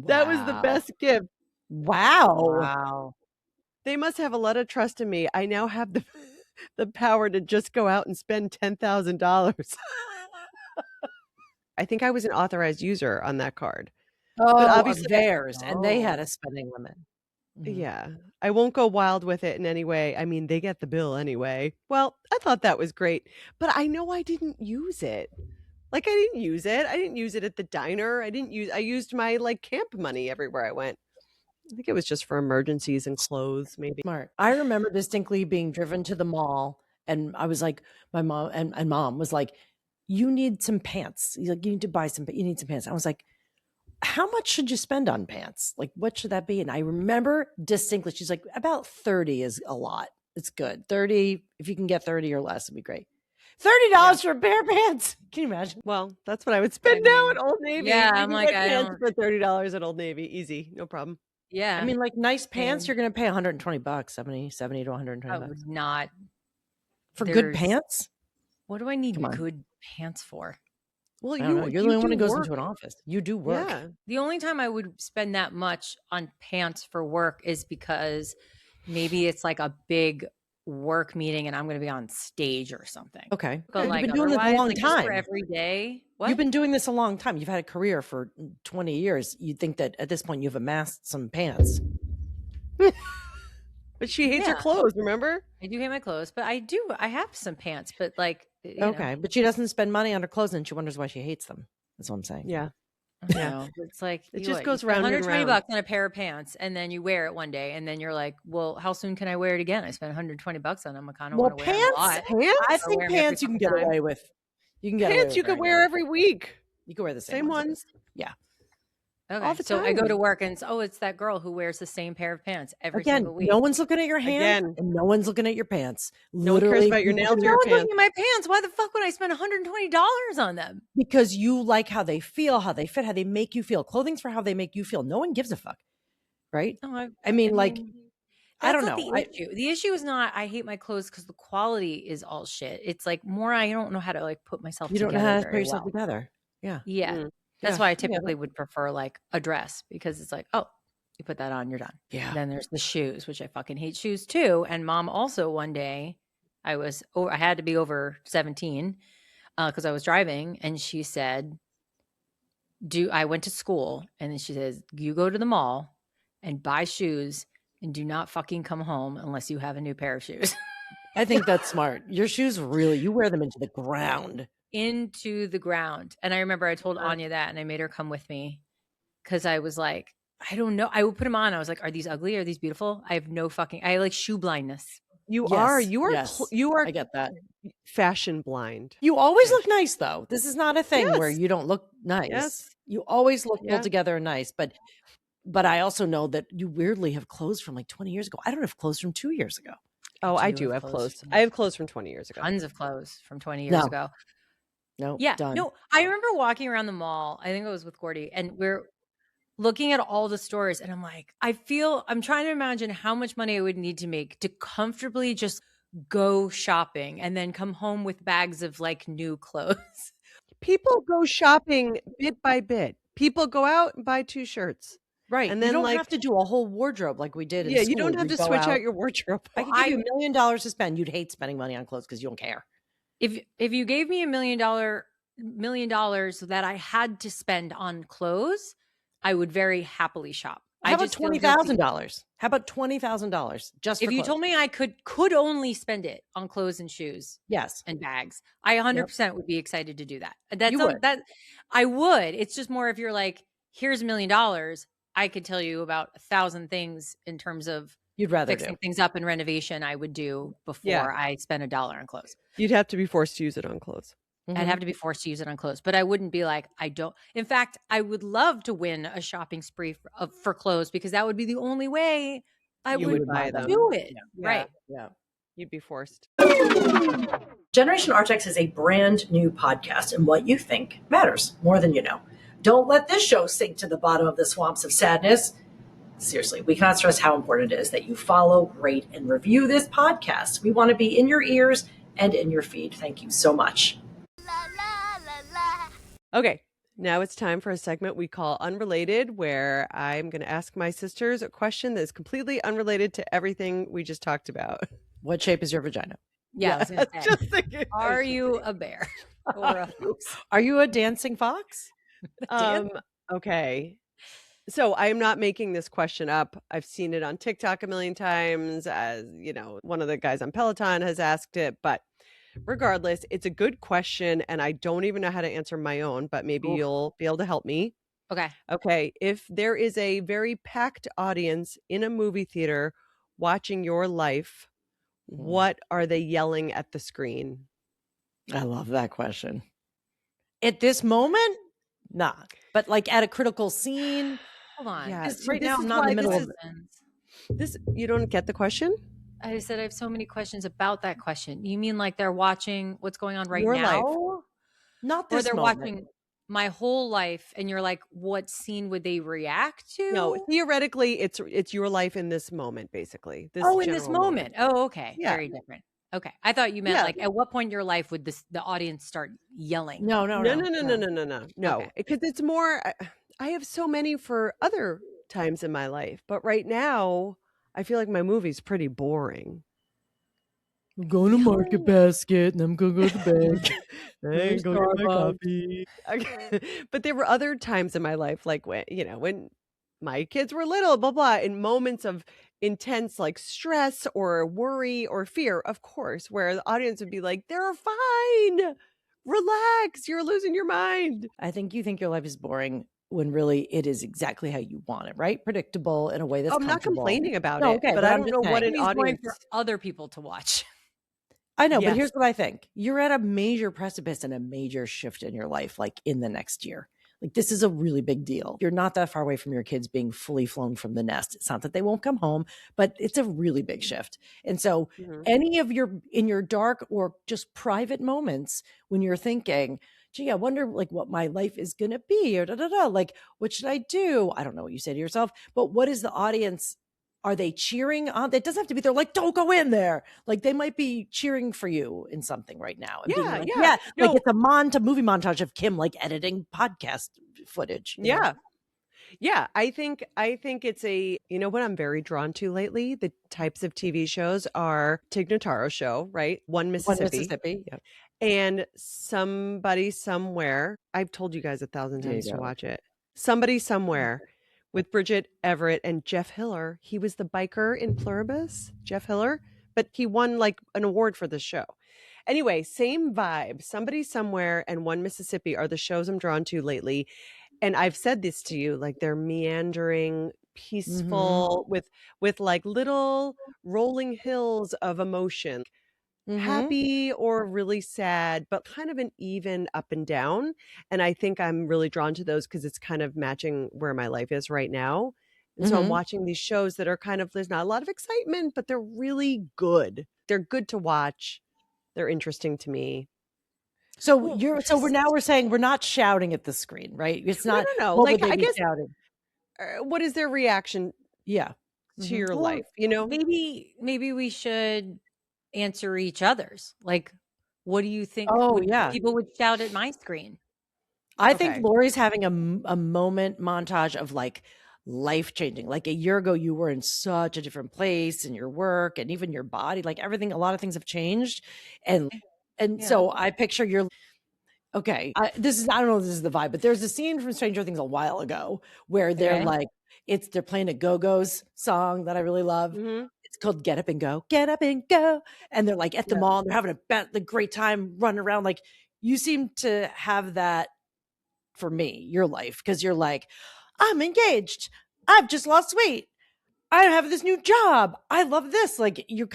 That was the Wow. best gift. Wow. Wow. They must have a lot of trust in me. I now have the the power to just go out and spend $10,000. I think I was an authorized user on that card. But Oh, of obviously theirs. And they had Oh. a spending limit. Mhm. yeah, I won't go wild with it in any way. I mean, they get the bill anyway. Well, I thought that was great, but I know I didn't use it. Like, I didn't use it. I didn't use it at the diner. I used my, like, camp money everywhere I went. I think it was just for emergencies and clothes, maybe. Smart. I remember distinctly being driven to the mall and I was like, my mom and mom was like, you need some pants. Like, you need to buy some, you need some pants. I was like, how much should you spend on pants? Like, what should that be? And I remember distinctly, she's like, about 30 is a lot. It's good. 30, if you can get 30 or less, it'd be great. $30 for a pair of pants. Can you imagine? Well, that's what I would spend I now mean, at Old Navy. yeah, You I'm can like, get I pants don't. for $30 at Old Navy. Easy, no problem. Yeah. I mean, like nice pants, Same. you're going to pay 120 bucks, 70 to 120 I bucks. would not. For good There's pants? What do I need Come on. good pants for? Well, I don't know. You're the only one who do goes work. into an office. You do work. Yeah. The only time I would spend that much on pants for work is because maybe it's like a big work meeting and I'm going to be on stage or something. Okay. But You've like been doing this a otherwise, long like just for time. every day. What? You've been doing this a long time. You've had a career for 20 years. You'd think that at this point you've amassed some pants. But she hates her Yeah. clothes, remember? I do hate my clothes, but I have some pants, but like, you know, Okay. But she doesn't spend money on her clothes and she wonders why she hates them. That's what I'm saying. Yeah. I don't Yeah. know. It's like It you just what, goes you spend round and 120 round. bucks on a pair of pants, and then you wear it one day, and then you're like, "Well, how soon can I wear it again? I spent 120 bucks on them. I kind of Well, want to wear them a lot. Pants? I Or think wear 'em every pants you can fucking get time. away with. You can get away Pants with you could wearing wear them. every week. You can wear the Same same ones. Yeah. Okay, all the so I go to time. work, and it's that girl who wears the same pair of pants every Again, single week. no one's looking at your hands Again. and no one's looking at your pants. No one cares Literally, about your people nails or do your No one's pants. looking at my pants. Why the fuck would I spend $120 on them? because you like how they feel, how they fit, how they make you feel. Clothing's for how they make you feel. No one gives a fuck, right? No, I mean, like, I that's don't not know. the issue. The issue is not I hate my clothes because the quality is all shit. It's like more I don't know how to like put myself You don't know together how to put very yourself well. together. Yeah. Yeah. Mm. That's Yeah, why I I get it. typically would prefer like a dress because it's like, oh, you put that on, you're done. Yeah. Then there's the shoes, which I fucking hate shoes too. And mom also one day, I had to be over 17 because I was driving, and she said, I went to school, and then she says, you go to the mall and buy shoes and do not fucking come home unless you have a new pair of shoes. I think that's smart. Your shoes really, you wear them into the ground. Into the ground. And I remember I told Sure. Anya that, and I made her come with me because I was like, I don't know. I would put them on. I was like, are these ugly? Are these beautiful? I have no fucking, I like shoe blindness. You Yes, are yes. you are I get that. fashion blind. You always Yes. look nice though. This is not a thing where Yes. you don't look nice. Yes. You always look Yeah. pulled together and nice. But I also know that you weirdly have clothes from like 20 years ago. I don't have clothes from 2 years ago. Oh, I do do have have clothes clothes. from- I have clothes from 20 years ago. Tons of clothes from 20 years No. ago. No, Yeah. done. No, I remember walking around the mall. I think it was with Gordy, and we're looking at all the stores, and I'm like, I'm trying to imagine how much money I would need to make to comfortably just go shopping and then come home with bags of like new clothes. People go shopping bit by bit. People go out and buy 2 shirts. Right. And you then, don't like- have to do a whole wardrobe like we did in Yeah, school. you don't have We'd to go switch out your wardrobe. I could give you $1 million to spend. You'd hate spending money on clothes because you don't care. If you gave me $1 million that I had to spend on clothes, I would very happily shop. How I about just feel guilty. $20,000? How about $20,000 just If for you clothes? told me I could only spend it on clothes and shoes Yes. and bags, I 100% would be excited to do that. That's You would. that I would. It's just more if you're like, here's $1 million, I could tell you about 1,000 things in terms of You'd rather fixing do. things up in renovation I would do before I spend $1 on clothes. You'd have to be forced to use it on clothes. I'd have to be forced to use it on clothes, but I wouldn't be like, I don't. In fact, I would love to win a shopping spree for clothes because that would be the only way I You would would buy them. do it. Yeah. Right. Yeah. You'd be forced. Generation Artex is a brand new podcast, and what you think matters more than you know. Don't let this show sink to the bottom of the swamps of sadness. Seriously, we cannot stress how important it is that you follow, rate, and review this podcast. We want to be in your ears and in your feed. Thank you so much. La la la la. Okay, now it's time for a segment we call Unrelated, where I'm going to ask my sisters a question that is completely unrelated to everything we just talked about. What shape is your vagina? Yeah, I was gonna say, Just thinking. are you a bear or a fox? Are you a dancing fox? Okay. So I am not making this question up. I've seen it on TikTok a million times. As you know, one of the guys on Peloton has asked it, but regardless, it's a good question, and I don't even know how to answer my own, but maybe you'll be able to help me. Okay. Okay. If there is a very packed audience in a movie theater watching your life, what are they yelling at the screen? I love that question. At this moment, nah. But like at a critical scene, Hold on. Yeah. This- so right this now, is I'm not in the why middle this of is- This you don't get the question? I said I have so many questions about that question. You mean like they're watching what's going on right Your now? life. not Or this they're moment. watching my whole life and you're like, what scene would they react to? No, theoretically, it's your life in this moment, basically. This in this general moment. Oh, okay. Yeah. Very different. Okay. I thought you meant Yeah. like at what point in your life would the audience start yelling? No. No, Okay. because it's more. I have so many for other times in my life, but right now, I feel like my movie's pretty boring. I'm going to Market Basket and I'm going to go to the bank. Hey, go get my Starbucks. coffee. Okay. But there were other times in my life, like when my kids were little, blah blah, in moments of intense like stress or worry or fear, of course, where the audience would be like, "They're fine, relax, you're losing your mind." I think you think your life is boring when really it is exactly how you want it, right? Predictable in a way that's I'm not comfortable. complaining about No, it, okay, but but I I'm don't just know what saying. an He's going audience. for other people to watch. I know, but Yes. here's what I think. You're at a major precipice and a major shift in your life, like in the next year. Like this is a really big deal. You're not that far away from your kids being fully flown from the nest. It's not that they won't come home, but it's a really big shift. And so Mhm. any of in your dark or just private moments when you're thinking, gee, I wonder like what my life is going to be or like, what should I do? I don't know what you say to yourself, but what is the audience? Are they cheering on? It doesn't have to be, they're like, don't go in there. Like they might be cheering for you in something right now. And being Yeah, like, yeah. like No. it's a movie montage of Kim like editing podcast footage. you know? Yeah. Yeah, I think it's what I'm very drawn to lately, the types of TV shows are Tig Notaro's show, right? One One Mississippi. Mississippi. Yep. And Somebody Somewhere. I've told you guys 1,000 There you times to go. watch it. Somebody Somewhere with Bridget Everett and Jeff Hiller. He was the biker in Pluribus, Jeff Hiller, but he won like an award for this show. Anyway, same vibe. Somebody Somewhere and One Mississippi are the shows I'm drawn to lately. And I've said this to you, like they're meandering, peaceful, with like little rolling hills of emotion. Mhm. Happy or really sad, but kind of an even up and down. And I think I'm really drawn to those because it's kind of matching where my life is right now. And so I'm Mhm. watching these shows that are kind of, there's not a lot of excitement, but they're really good. They're good to watch. They're interesting to me. So Well, we're saying we're not shouting at the screen, right? It's No, not. no, no. What Like, would they I be guess, shouting? what is their reaction Yeah. to Mhm. your Well, life? You know? maybe we should answer each other's. Like, what do you think Oh, yeah. people would shout at my screen? I Okay. think Lori's having a moment montage of like life changing. Like a year ago, you were in such a different place in your work and even your body, like everything, a lot of things have changed. And Yeah. so I picture you're okay. I don't know if this is the vibe, but there's a scene from Stranger Things a while ago where they're Okay. like, they're playing a Go-Go's song that I really love. Mhm. It's called Get Up and Go, Get Up and Go. And they're like at the Yeah. mall, and they're having the great time running around. Like you seem to have that for me, your life, because you're like, I'm engaged. I've just lost weight. I have this new job. I love this. Like you're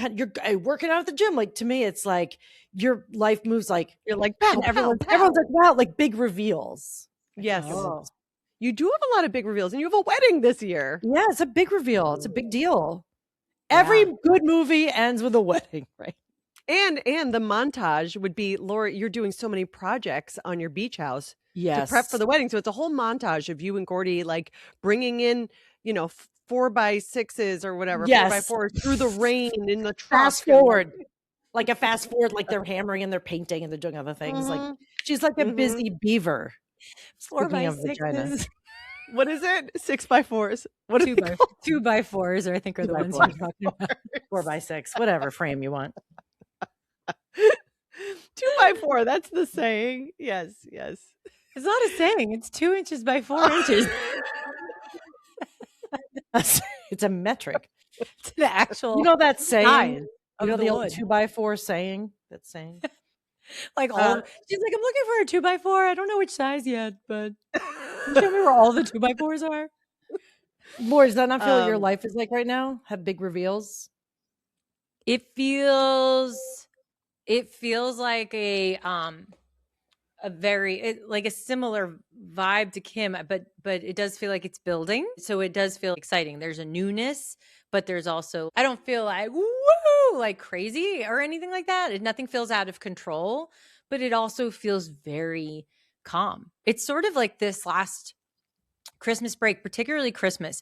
working out at the gym. Like to me, it's like your life moves like You're like, pow, and pow, everyone's pow. like, wow, like big reveals. Yes. Oh. You do have a lot of big reveals, and you have a wedding this year. Yeah, it's a big reveal. It's a big deal. Every good movie ends with a wedding, right? And the montage would be, Laura, you're doing so many projects on your beach house Yes. to prep for the wedding. So it's a whole montage of you and Gordy like bringing in, 4x6s or whatever, Yes. 4x4s through the rain in the truck. Fast forward. Like a fast forward, like they're hammering and they're painting and they're doing other things. Like she's like a busy beaver. 4x6s. What is it? 6x4s. What 2x4s, I think, are the ones you're talking about. 4x6, whatever frame you want. 2x4. That's the saying. Yes. It's not a saying. It's 2 inches by 4 inches. It's a metric. It's the actual. You know that saying? Of You know the the old wood. 2x4 saying? That saying? Like all. She's like, I'm looking for a 2x4. I don't know which size yet, but can you tell me where all the 2x4s are? Laura, does that not feel like your life is like right now? Have big reveals? It feels like a very like a similar vibe to Kim, but it does feel like it's building. So it does feel exciting. There's a newness, but there's also, I don't feel like woo like crazy or anything like that. Nothing feels out of control, but it also feels very calm. It's sort of like this last Christmas break, particularly Christmas.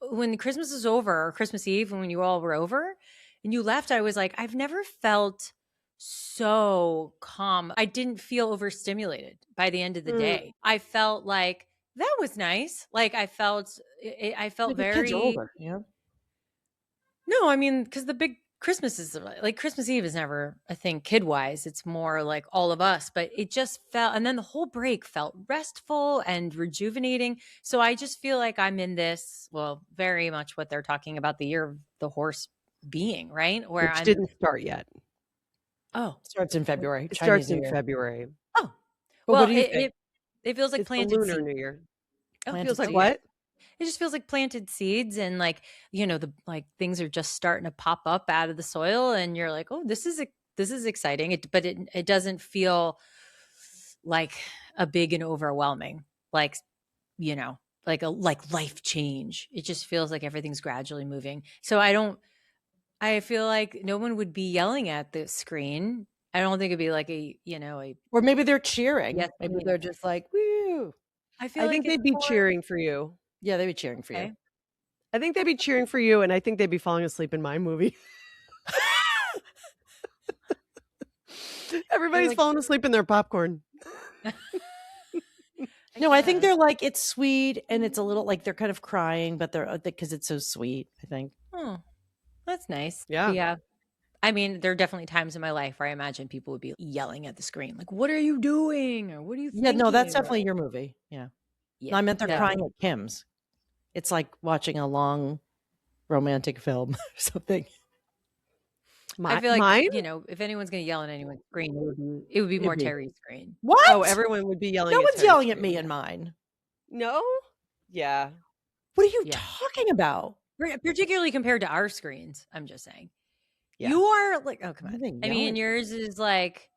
When Christmas is over, or Christmas Eve, when you all were over and you left, I was like, I've never felt so calm. I didn't feel overstimulated by the end of the day. I felt like that was nice. Like I felt Like the very kids are older, No, I mean, because the big Christmas is like Christmas Eve is never a thing kid wise. It's more like all of us, but it just felt, and then the whole break felt restful and rejuvenating. So I just feel like I'm in this, well, very much what they're talking about, the year of the horse being, right? Where Which didn't start yet. Oh, starts in February. It Chinese starts New in Year. February. Oh, But well, what do you think? it feels like It's the planted Lunar seeds. New Year. Oh, Planted Feels like seeds. what? It just feels like planted seeds, and like, the like things are just starting to pop up out of the soil, and you're like, oh, this is exciting. But it doesn't feel like a big and overwhelming, like like life change. It just feels like everything's gradually moving. So I feel like no one would be yelling at the screen. I don't think it'd be like a Or maybe they're cheering. Yes, Maybe I mean- they're just like, woo. I feel I like think it's they'd be more- cheering for you. Yeah, they'd be cheering for Okay. you. I think they'd be cheering for you, and I think they'd be falling asleep in my movie. Everybody's like- falling asleep in their popcorn. No, I think they're like, it's sweet and it's a little like they're kind of crying, but they're because it's so sweet, I think. Oh, that's nice. Yeah. But yeah. I mean, there are definitely times in my life where I imagine people would be yelling at the screen, like, "What are you doing?" or "What are you?" Yeah, no, that's thinking?" definitely your movie. Yeah. Yeah, No, I meant they're definitely. crying at Kim's. It's like watching a long romantic film or something. I feel like mine? if anyone's going to yell at anyone's screen, it would be more be. Terry's screen. What? Oh, everyone would be yelling. No at one's Terry's yelling at screen. me in mine. No? Yeah. What are you Yeah. talking about? Particularly compared to our screens, I'm just saying. Yeah. You are like, oh, come Why on. are they I mean, yelling? yours is like,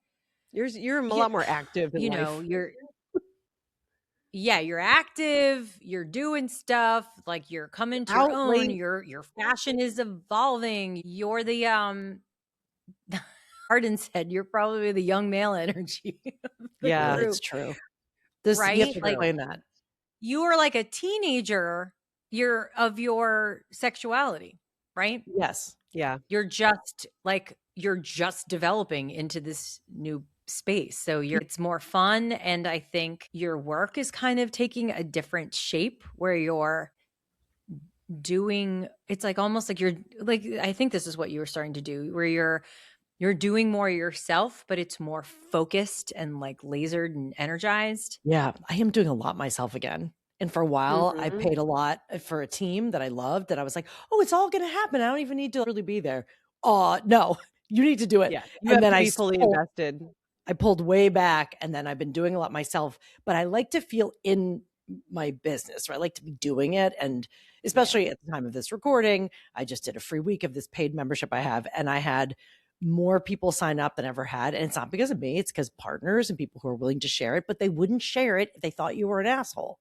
You're a lot more active in life. you're active, you're doing stuff, like you're coming to Out your own, late. your fashion is evolving. You're the Arden said you're probably the young male energy. of the Yeah. group. It's true. This you have Right? to Like- explain that. You are like a teenager, you're of your sexuality, right? Yes. Yeah. You're just developing into this new space. So it's more fun. And I think your work is kind of taking a different shape where you're doing, it's like almost like you're like, I think this is what you were starting to do, where you're doing more yourself, but it's more focused and like lasered and energized. Yeah, I am doing a lot myself again. And for a while, I Mhm. paid a lot for a team that I loved. That I was like, oh, it's all going to happen. I don't even need to really be there. No, you need to do it. Yeah. You And have then to I be fully pulled- invested. I pulled way back, and then I've been doing a lot myself. But I like to feel in my business, right? I like to be doing it. And especially at the time of this recording, I just did a free week of this paid membership I have, and I had more people sign up than ever had. And it's not because of me, it's because partners and people who are willing to share it, but they wouldn't share it if they thought you were an asshole.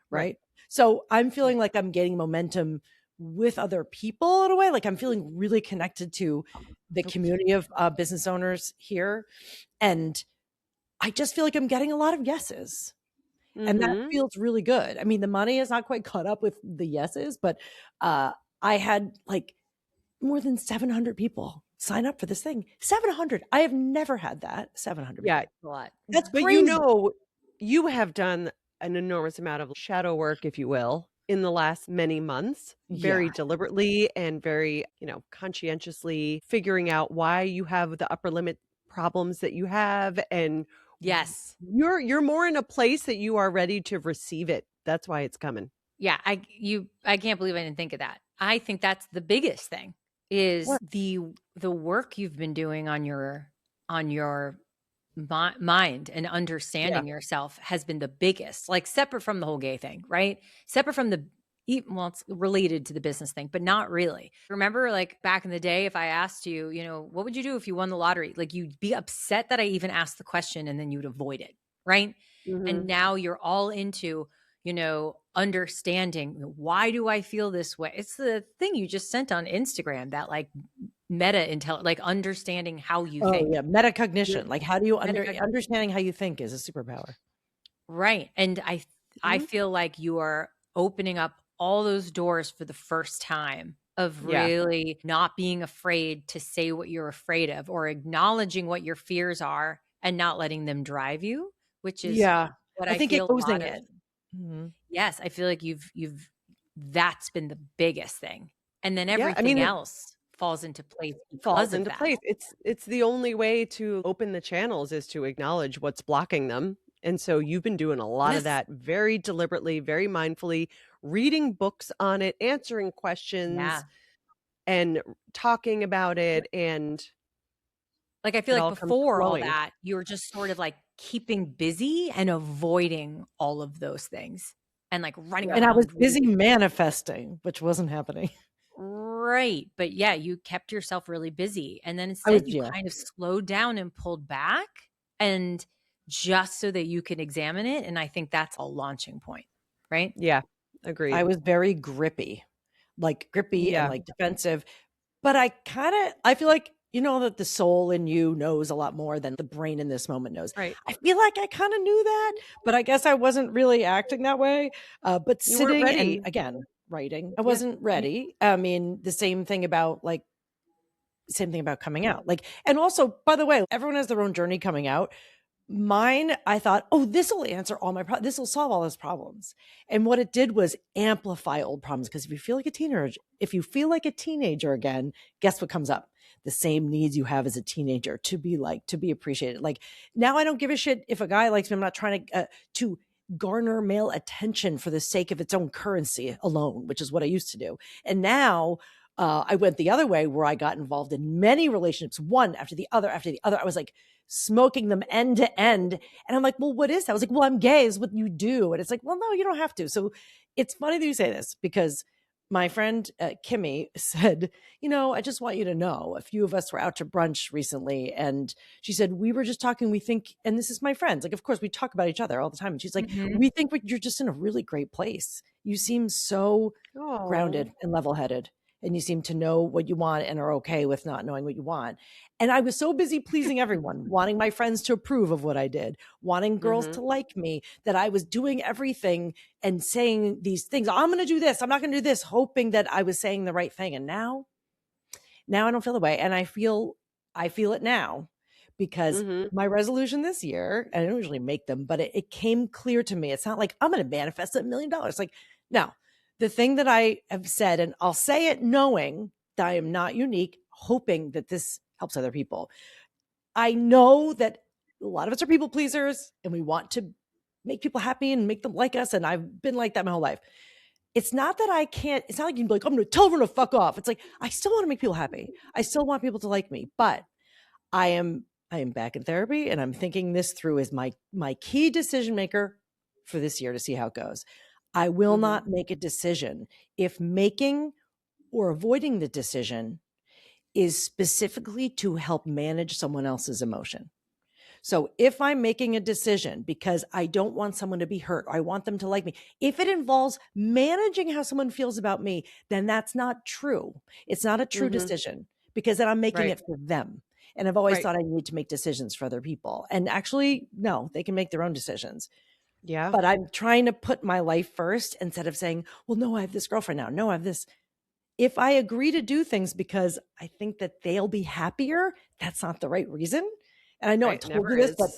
Right. So I'm feeling like I'm gaining momentum with other people in a way. Like I'm feeling really connected to the community of business owners here. And I just feel like I'm getting a lot of yeses. And that feels really good. I mean, the money is not quite caught up with the yeses, but I had like more than 700 people sign up for this thing. 700. I have never had that. 700 Yeah, people. A lot. That's but crazy. you have done an enormous amount of shadow work, if you will, in the last many months, very deliberately and very, conscientiously figuring out why you have the upper limit problems that you have. And Yes. you're more in a place that you are ready to receive it. That's why it's coming. Yeah, I can't believe I didn't think of that. I think that's the biggest thing is the work you've been doing on your mind and understanding yourself has been the biggest, like separate from the whole gay thing, right? Separate from well, it's related to the business thing, but not really. Remember, like back in the day, if I asked you, what would you do if you won the lottery? Like you'd be upset that I even asked the question and then you'd avoid it, right? And now you're all into, understanding why do I feel this way? It's the thing you just sent on Instagram, that like like understanding how you think. Yeah, metacognition. Like how do you understanding how you think is a superpower. Right. And I feel like you are opening up all those doors for the first time of really not being afraid to say what you're afraid of or acknowledging what your fears are and not letting them drive you, which is what I think feel exposing it. Yes, I feel like you've that's been the biggest thing. And then everything else falls into place. It's the only way to open the channels is to acknowledge what's blocking them. And so you've been doing a lot of that very deliberately, very mindfully, reading books on it, answering questions and talking about it. And like, I feel like before all that, you were just sort of like keeping busy and avoiding all of those things and like running around. And I was busy manifesting, which wasn't happening. Right. But yeah, you kept yourself really busy. And then instead you kind of slowed down and pulled back, and just so that you can examine it. And I think that's a launching point, right? Yeah, agreed. I was very grippy and like defensive, but I feel like, that the soul in you knows a lot more than the brain in this moment knows. Right. I feel like I kind of knew that, but I guess I wasn't really acting that way. But you sitting ready. and again, writing, I wasn't ready. I mean, the same thing about coming out. Like, and also, by the way, everyone has their own journey coming out. Mine, I thought, this will answer all my problems. This will solve all those problems. And what it did was amplify old problems. Because if you feel like a teenager again, guess what comes up? The same needs you have as a teenager to be liked, to be appreciated. Like now I don't give a shit if a guy likes me. I'm not trying to garner male attention for the sake of its own currency alone, which is what I used to do. And now I went the other way, where I got involved in many relationships, one after the other. I was like smoking them end to end. And I'm like, well, what is that? I was like, well, I'm gay is what you do. And it's like, well, no, you don't have to. So it's funny that you say this, because my friend Kimmy said, I just want you to know, a few of us were out to brunch recently, and she said, we were just talking, we think, and this is my friends, like, of course we talk about each other all the time. And she's like, we think you're just in a really great place. You seem so grounded and level-headed, and you seem to know what you want and are okay with not knowing what you want. And I was so busy pleasing everyone, wanting my friends to approve of what I did, wanting girls to like me, that I was doing everything and saying these things. I'm going to do this. I'm not going to do this, hoping that I was saying the right thing. And now I don't feel the way. And I feel it now, because my resolution this year, and I don't usually make them, but it came clear to me. It's not like I'm going to manifest $1 million. Like, no, the thing that I have said, and I'll say it knowing that I am not unique, hoping that this helps other people. I know that a lot of us are people pleasers, and we want to make people happy and make them like us. And I've been like that my whole life. It's not that I can't, it's not like you can be like, I'm going to tell everyone to fuck off. It's like, I still want to make people happy. I still want people to like me, but I am back in therapy, and I'm thinking this through as my key decision maker for this year to see how it goes. I will not make a decision if making or avoiding the decision is specifically to help manage someone else's emotion. So if I'm making a decision because I don't want someone to be hurt, or I want them to like me, if it involves managing how someone feels about me, then that's not true. It's not a true decision, because then I'm making it for them. And I've always thought I need to make decisions for other people. And actually, no, they can make their own decisions. Yeah. But I'm trying to put my life first instead of saying, well, no, I have this girlfriend now. No, I have this. If I agree to do things because I think that they'll be happier, that's not the right reason. And I know I told you this, but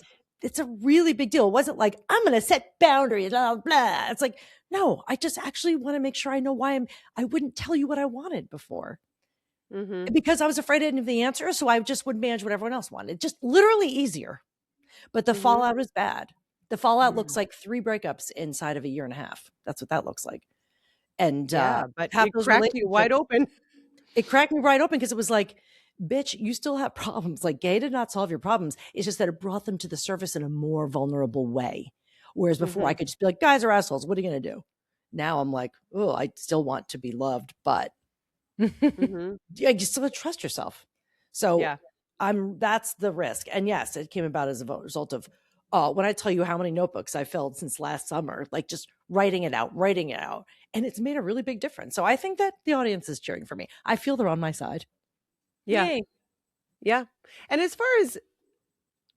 it's a really big deal. It wasn't like, I'm going to set boundaries, blah, blah. It's like, no, I just actually want to make sure I know why I wouldn't tell you what I wanted before. Because I was afraid I didn't have the answer. So I just would manage what everyone else wanted. Just literally easier. But the fallout is bad. The fallout looks like 3 breakups inside of a year and a half. That's what that looks like. And but it cracked you wide open. It cracked me wide open because it was like, bitch, you still have problems. Like, gay did not solve your problems. It's just that it brought them to the surface in a more vulnerable way. Whereas before I could just be like, guys are assholes. What are you going to do? Now I'm like, oh, I still want to be loved, but you still trust yourself. So that's the risk. And yes, it came about as a result of, when I tell you how many notebooks I filled since last summer, like just writing it out. And it's made a really big difference. So I think that the audience is cheering for me. I feel they're on my side. Yeah. Yay. Yeah. And as far as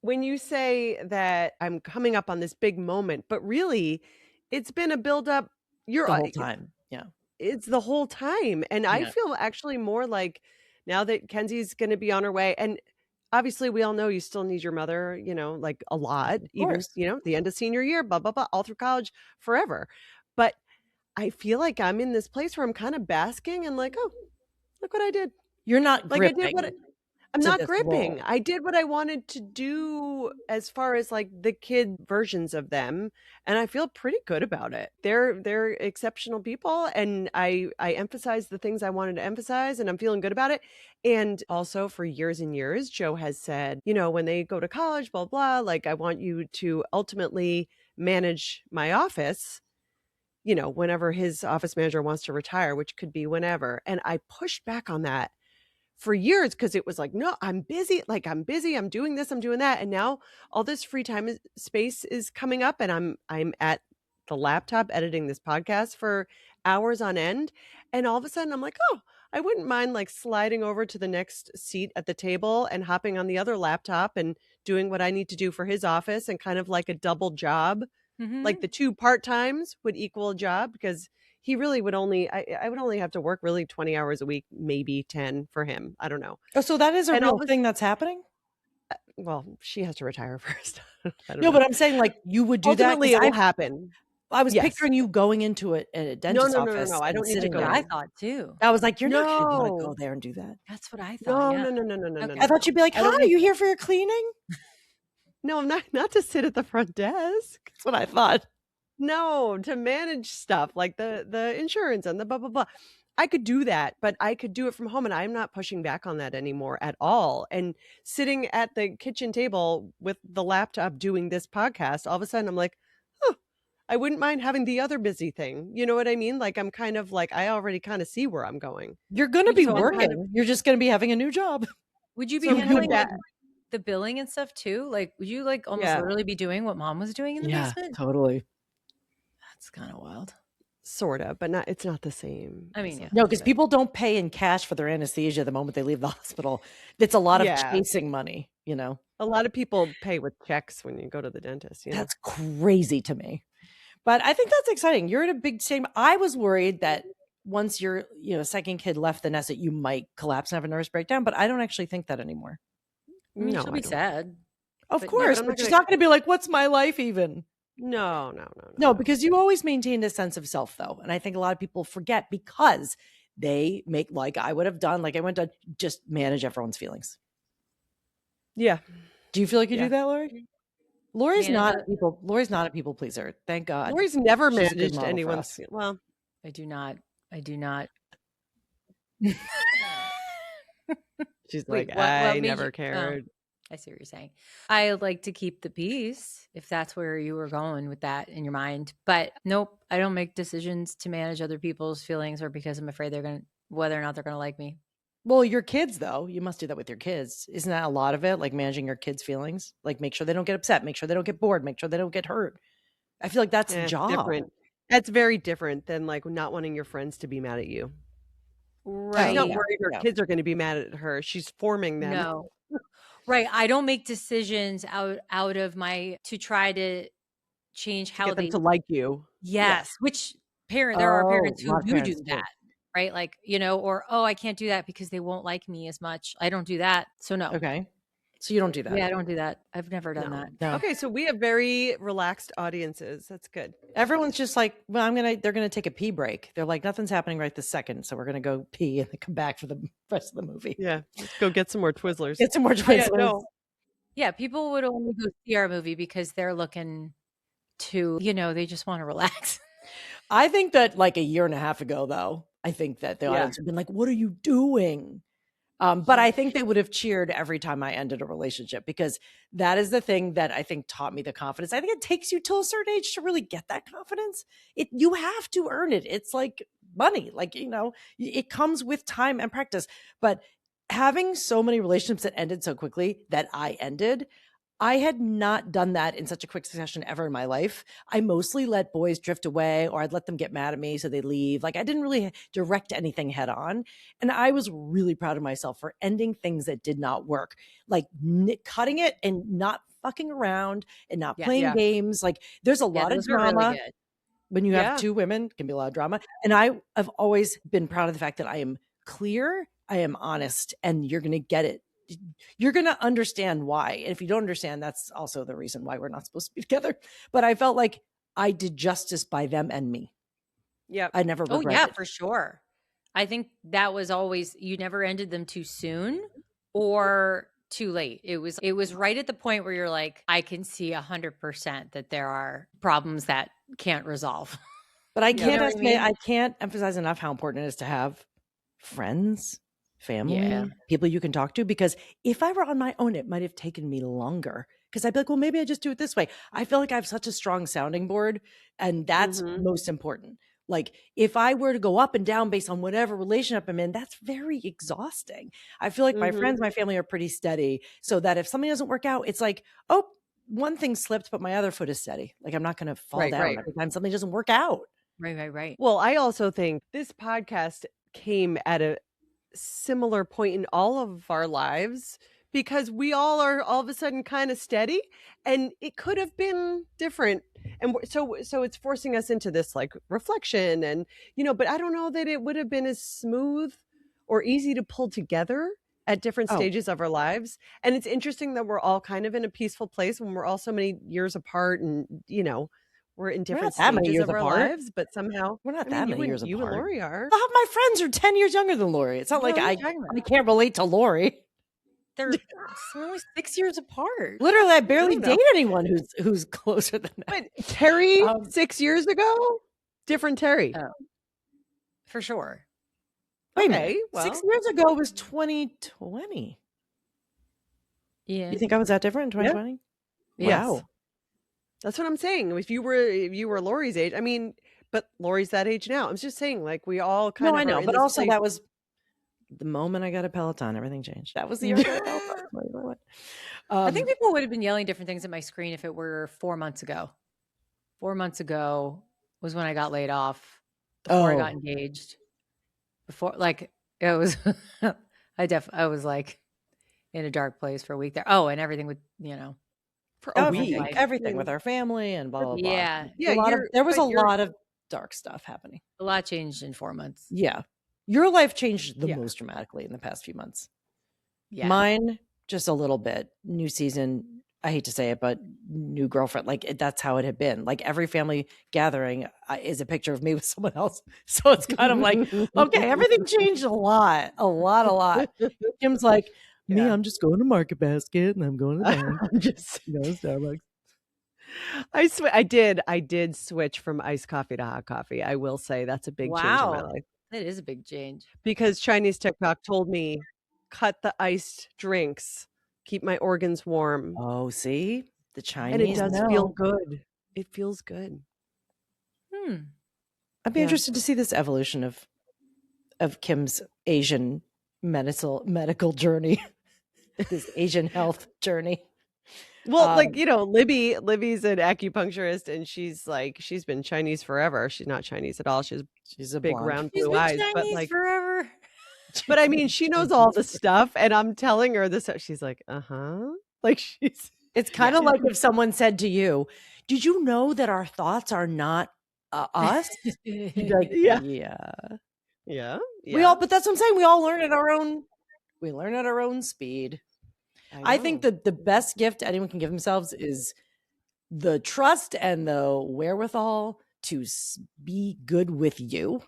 when you say that I'm coming up on this big moment, but really it's been a buildup the whole time. Yeah. It's the whole time. And I feel actually more like now that Kenzie's going to be on her way, and obviously we all know you still need your mother, like a lot, even, the end of senior year, blah, blah, blah, all through college, forever. But I feel like I'm in this place where I'm kind of basking and like, oh, look what I did. You're not like gripping. I did what I'm not gripping. I did what I wanted to do as far as like the kid versions of them, and I feel pretty good about it. They're exceptional people, and I emphasize the things I wanted to emphasize, and I'm feeling good about it. And also for years and years, Joe has said, when they go to college, blah, blah, like I want you to ultimately manage my office, whenever his office manager wants to retire, which could be whenever. And I pushed back on that for years because it was like, no, I'm busy. I'm doing this, I'm doing that. And now all this free time space is coming up, and I'm at the laptop editing this podcast for hours on end. And all of a sudden I'm like, oh, I wouldn't mind like sliding over to the next seat at the table and hopping on the other laptop and doing what I need to do for his office, and kind of like a double job. Like the 2 part-times would equal a job, because he really would only, I would only have to work really 20 hours a week, maybe 10 for him. I don't know. Oh, so that is a real thing that's happening? Well, she has to retire first. No, but I'm saying like you would do Ultimately, that. It will happen. I was picturing you going into a dentist's office. No. I don't need to go. I thought too. I was like, you're not going to want to go there and do that. That's what I thought. No. I thought you'd be like, hi, are you here for your cleaning? No, I'm not to sit at the front desk. That's what I thought. No, to manage stuff like the insurance and the blah, blah, blah. I could do that, but I could do it from home, and I'm not pushing back on that anymore at all. And sitting at the kitchen table with the laptop doing this podcast, all of a sudden I'm like, oh, I wouldn't mind having the other busy thing. You know what I mean? Like I'm kind of like, I already kind of see where I'm going. You're going to be working. You're just going to be having a new job. Would you be handling the billing and stuff too? Like, would you like almost literally be doing what mom was doing in the basement? Totally. That's kind of wild. Sort of, but it's not the same. I mean, no, because people don't pay in cash for their anesthesia the moment they leave the hospital. It's a lot of chasing money, A lot of people pay with checks when you go to the dentist. That's crazy to me. But I think that's exciting. You're in a big stage. I was worried that once your second kid left the nest that you might collapse and have a nervous breakdown, but I don't actually think that anymore. I mean, she'll be sad. Of course, but she's not going to be like, what's my life even? No, because you always maintained a sense of self, though. And I think a lot of people forget because they make, like I would have done, like I went to just manage everyone's feelings. Yeah. Do you feel like you do that, Lori? Lori's not a people pleaser. Thank God. Lori's never managed anyone's. Well, I do not. She's like, I never cared. I see what you're saying. I like to keep the peace if that's where you were going with that in your mind. But nope, I don't make decisions to manage other people's feelings or because I'm afraid whether or not they're going to like me. Well, your kids, though, you must do that with your kids. Isn't that a lot of it? Like managing your kids' feelings? Like make sure they don't get upset, make sure they don't get bored, make sure they don't get hurt. I feel like that's a It's job. different. That's very different than like not wanting your friends to be mad at you. Right. She's not yeah, worried her yeah. kids are going to be mad at her. She's forming them. No. Right. I don't make decisions out of my to try to change To how get them they to like you. Yes, which there are parents a who lot of do parents do. that, right? Like, or, "Oh, I can't do that because they won't like me as much." I don't do that. So no. Okay. So you don't do that. Yeah, I don't do that. I've never done No. that. No. Okay, so we have very relaxed audiences. That's good. Everyone's just like, well, they're gonna take a pee break. They're like, nothing's happening right this second, so we're gonna go pee and then come back for the rest of the movie. Yeah, let's go get some more Twizzlers. Get some more Twizzlers. Yeah, no. Yeah, people would only go see our movie because they're looking to, they just want to relax. I think that like a year and a half ago, though, I think that the audience would have been like, what are you doing? But I think they would have cheered every time I ended a relationship because that is the thing that I think taught me the confidence. I think it takes you till a certain age to really get that confidence. You have to earn it. It's like money, like, it comes with time and practice. But having so many relationships that ended so quickly that I ended, I had not done that in such a quick succession ever in my life. I mostly let boys drift away or I'd let them get mad at me so they leave. Like I didn't really direct anything head on. And I was really proud of myself for ending things that did not work, like cutting it and not fucking around and not playing games. Like there's a lot of drama. Really when you have two women, it can be a lot of drama. And I have always been proud of the fact that I am clear, I am honest, and you're going to get it. You're going to understand why. And if you don't understand, that's also the reason why we're not supposed to be together. But I felt like I did justice by them and me. Yeah. I never regretted. Oh, yeah, for sure. I think that was always, you never ended them too soon or too late. It was right at the point where you're like, I can see 100% that there are problems that can't resolve. But I can't I can't emphasize enough how important it is to have friends, family, people you can talk to, because if I were on my own, it might have taken me longer because I'd be like, well, maybe I just do it this way. I feel like I have such a strong sounding board and that's most important. Like if I were to go up and down based on whatever relationship I'm in, that's very exhausting. I feel like my friends, my family are pretty steady so that if something doesn't work out, it's like, oh, one thing slipped, but my other foot is steady. Like I'm not going to fall down every time something doesn't work out. Right. Well, I also think this podcast came at a similar point in all of our lives because we all are all of a sudden kind of steady and it could have been different. And so it's forcing us into this like reflection and, but I don't know that it would have been as smooth or easy to pull together at different stages of our lives. And it's interesting that we're all kind of in a peaceful place when we're all so many years apart and, we're in different stages of our lives, but somehow we're not that many years apart. You and Lori are. Half my friends are 10 years younger than Lori. It's not like I can't relate to Lori. They're only 6 years apart. Literally, I barely date anyone who's closer than that. But Terry, 6 years ago, different Terry. Oh, for sure. Wait a minute. Well, 6 years ago was 2020. Yeah. You think I was that different in 2020? Yeah. Wow. Yes. That's what I'm saying. If you were Lori's age, I mean, but Lori's that age now. I'm just saying, like we all kind of. No, I know, but also that was the moment I got a Peloton. Everything changed. That was the year. I think people would have been yelling different things at my screen if it were 4 months ago. 4 months ago was when I got laid off. Before I got engaged. Before, like it was, I was like in a dark place for a week there. Oh, and everything with for a week, everything with our family and blah blah blah. Yeah. There was a lot of dark stuff happening. A lot changed in 4 months. Yeah, your life changed the most dramatically in the past few months. Yeah, mine just a little bit. New season. I hate to say it, but new girlfriend. Like that's how it had been. Like every family gathering is a picture of me with someone else. So it's kind of like, okay, everything changed a lot. Kim's like, me, I'm just going to Market Basket and I'm going to the bank. I'm just Starbucks. I did switch from iced coffee to hot coffee. I will say that's a big change in my life. That is a big change. Because Chinese TikTok told me cut the iced drinks keep my organs warm. Oh, see? The And it Chinese does know. feel good. It feels good. I'd be Yeah. interested to see this evolution of Kim's Asian medical journey, this Asian health journey. Well, like, Libby's an acupuncturist, and she's been Chinese forever. She's not Chinese at all. She's a big, blonde. round She's blue been eyes, but Chinese forever. but I mean, she knows all the stuff, and I'm telling her this. She's like, like It's kind of like if someone said to you, "Did you know that our thoughts are not us?" You'd be like, yeah. But that's what I'm saying. We learn at our own speed. I think that the best gift anyone can give themselves is the trust and the wherewithal to be good with you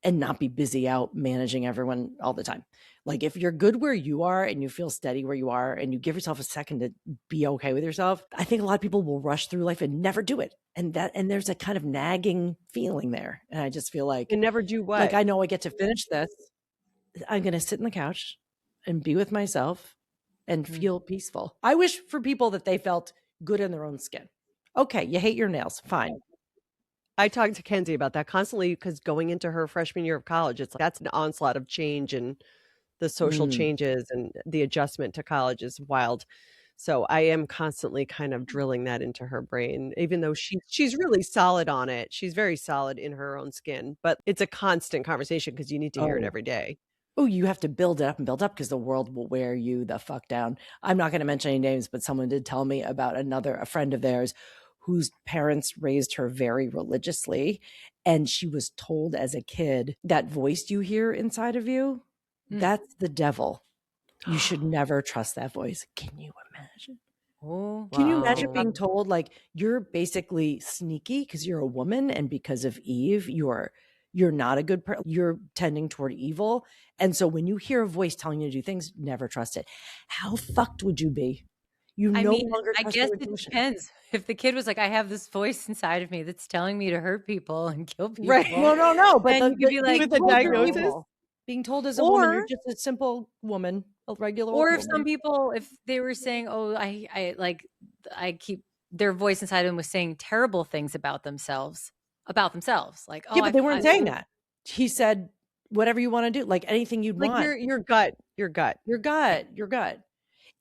and not be busy out managing everyone all the time. Like if you're good where you are and you feel steady where you are and you give yourself a second to be okay with yourself, I think a lot of people will rush through life and never do it. And there's a kind of nagging feeling there. And I just feel like, and never do what? Like I know I get to finish this. I'm going to sit in the couch and be with myself and feel peaceful. I wish for people that they felt good in their own skin. Okay, you hate your nails. Fine. I talk to Kenzie about that constantly because going into her freshman year of college, it's like that's an onslaught of change, and the social changes and the adjustment to college is wild. So I am constantly kind of drilling that into her brain, even though she's really solid on it. She's very solid in her own skin, but it's a constant conversation because you need to hear it every day. Oh, you have to build it up and build up because the world will wear you the fuck down. I'm not going to mention any names, but someone did tell me about a friend of theirs whose parents raised her very religiously. And she was told as a kid, that voice you hear inside of you, that's the devil. You should never trust that voice. Can you imagine? Oh, Can you imagine being told like you're basically sneaky because you're a woman and because of Eve, you're not a good person. You're tending toward evil. And so when you hear a voice telling you to do things, never trust it. How fucked would you be? I Trust guess your it intuition. depends. If the kid was like, I have this voice inside of me that's telling me to hurt people and kill people. Right. Well, no. But then you could be like, with the diagnosis, being told as a woman, you're just a simple woman, a regular or woman. if some people, if they were saying, oh, I keep their voice inside of them was saying terrible things about themselves. Like, oh, yeah, but they weren't saying that. He said, whatever you want to do, like anything you'd like want. your gut.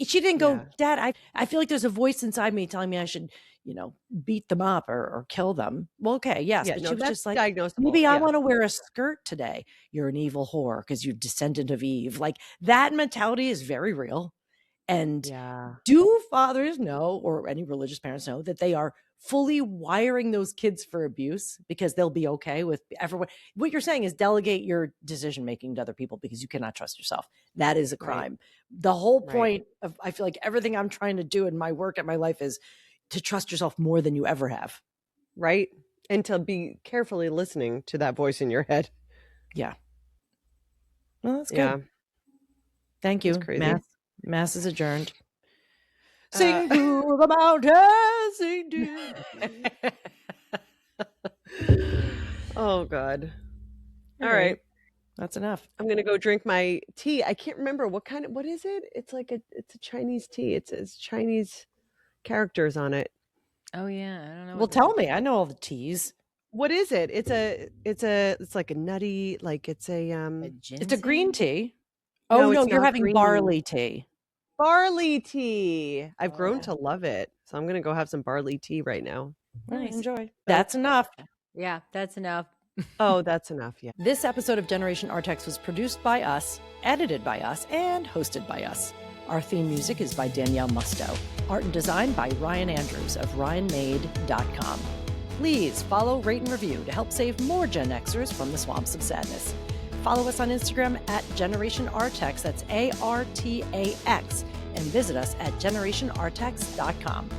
She didn't go, Dad, I feel like there's a voice inside me telling me I should, beat them up or kill them. Well, okay, yes. Yeah, but no, she was that's just like, diagnosable. maybe I want to wear a skirt today. You're an evil whore because you're descendant of Eve. Like that mentality is very real. And do fathers know, or any religious parents know, that they are fully wiring those kids for abuse because they'll be okay with everyone? What you're saying is delegate your decision making to other people because you cannot trust yourself. That is a crime. Right. The whole point of, I feel like everything I'm trying to do in my work at my life is to trust yourself more than you ever have. Right. And to be carefully listening to that voice in your head. Yeah. Well, that's good. Yeah. Thank you. That's crazy. Mass is adjourned. Sing to the mountains, sing to. Oh, God. All right. That's enough. I'm going to go drink my tea. I can't remember what is it? It's like it's a Chinese tea. It says Chinese characters on it. Oh, yeah. I don't know. Well, tell me. I know all the teas. What is it? It's like a nutty, like it's it's a green tea. No, no, you're having green. barley tea. Barley tea. I've grown to love it. So I'm going to go have some barley tea right now. Nice. Enjoy. That's enough. Yeah, that's enough. Oh, that's enough. Yeah. This episode of Generation Artex was produced by us, edited by us, and hosted by us. Our theme music is by Danielle Musto. Art and design by Ryan Andrews of ryanmade.com. Please follow, rate, and review to help save more Gen Xers from the swamps of sadness. Follow us on Instagram at Generation Artex, that's ARTAX, and visit us at generationartex.com.